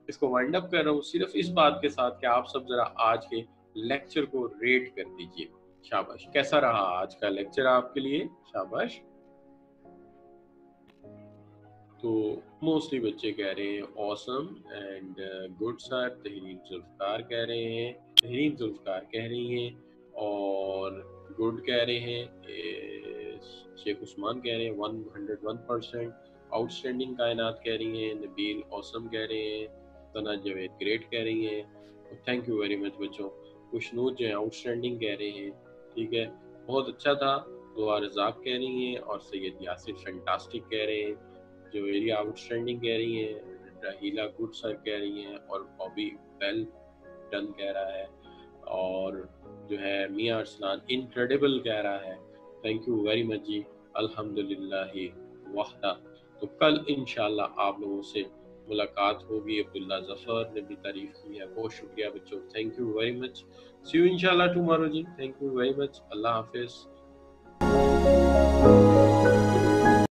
इसको वाइंड अप कर रहा हूँ सिर्फ इस बात के साथ कि आप सब जरा आज के लेक्चर को रेट कर दीजिए। शाबाश, कैसा रहा आज का लेक्चर आपके लिए? शाबाश। तो मोस्टली बच्चे कह रहे हैं awesome and good sir. Tehreen Zulfiqar कह रहे हैं, तहरीन जुल्फकार कह रही हैं, और गुड कह रहे हैं। शेख उस्मान कह रहे हैं 101%। आउटस्टैंडिंग कायनात कह रही हैं। नबील ऑसम कह रहे हैं। तना जवेद ग्रेट कह रही हैं। थैंक यू वेरी मच बच्चों। खुशनूर जो है आउटस्टैंडिंग कह रहे हैं, ठीक है, बहुत अच्छा था। दुआ रज़ाक कह रही हैं, और सैयद यासिर फैंटास्टिक कह रहे हैं। जो एरिया आउटस्टैंडिंग कह रही हैं। रहीला गुड सर कह रही हैं, और बॉबी वेल डन कह रहा है, और जो है मियां अरसलान इनक्रेडिबल कह रहा है। थैंक यू वेरी मच जी। अल्हम्दुलिल्लाह वहदा। तो कल इंशाल्लाह आप लोगों से मुलाकात होगी। अब्दुल्ला जफर ने भी तारीफ की है, बहुत शुक्रिया बच्चों, thank you very much. See you इंशाल्लाह टुमारो जी। Thank you very much. अल्लाह हाफिज।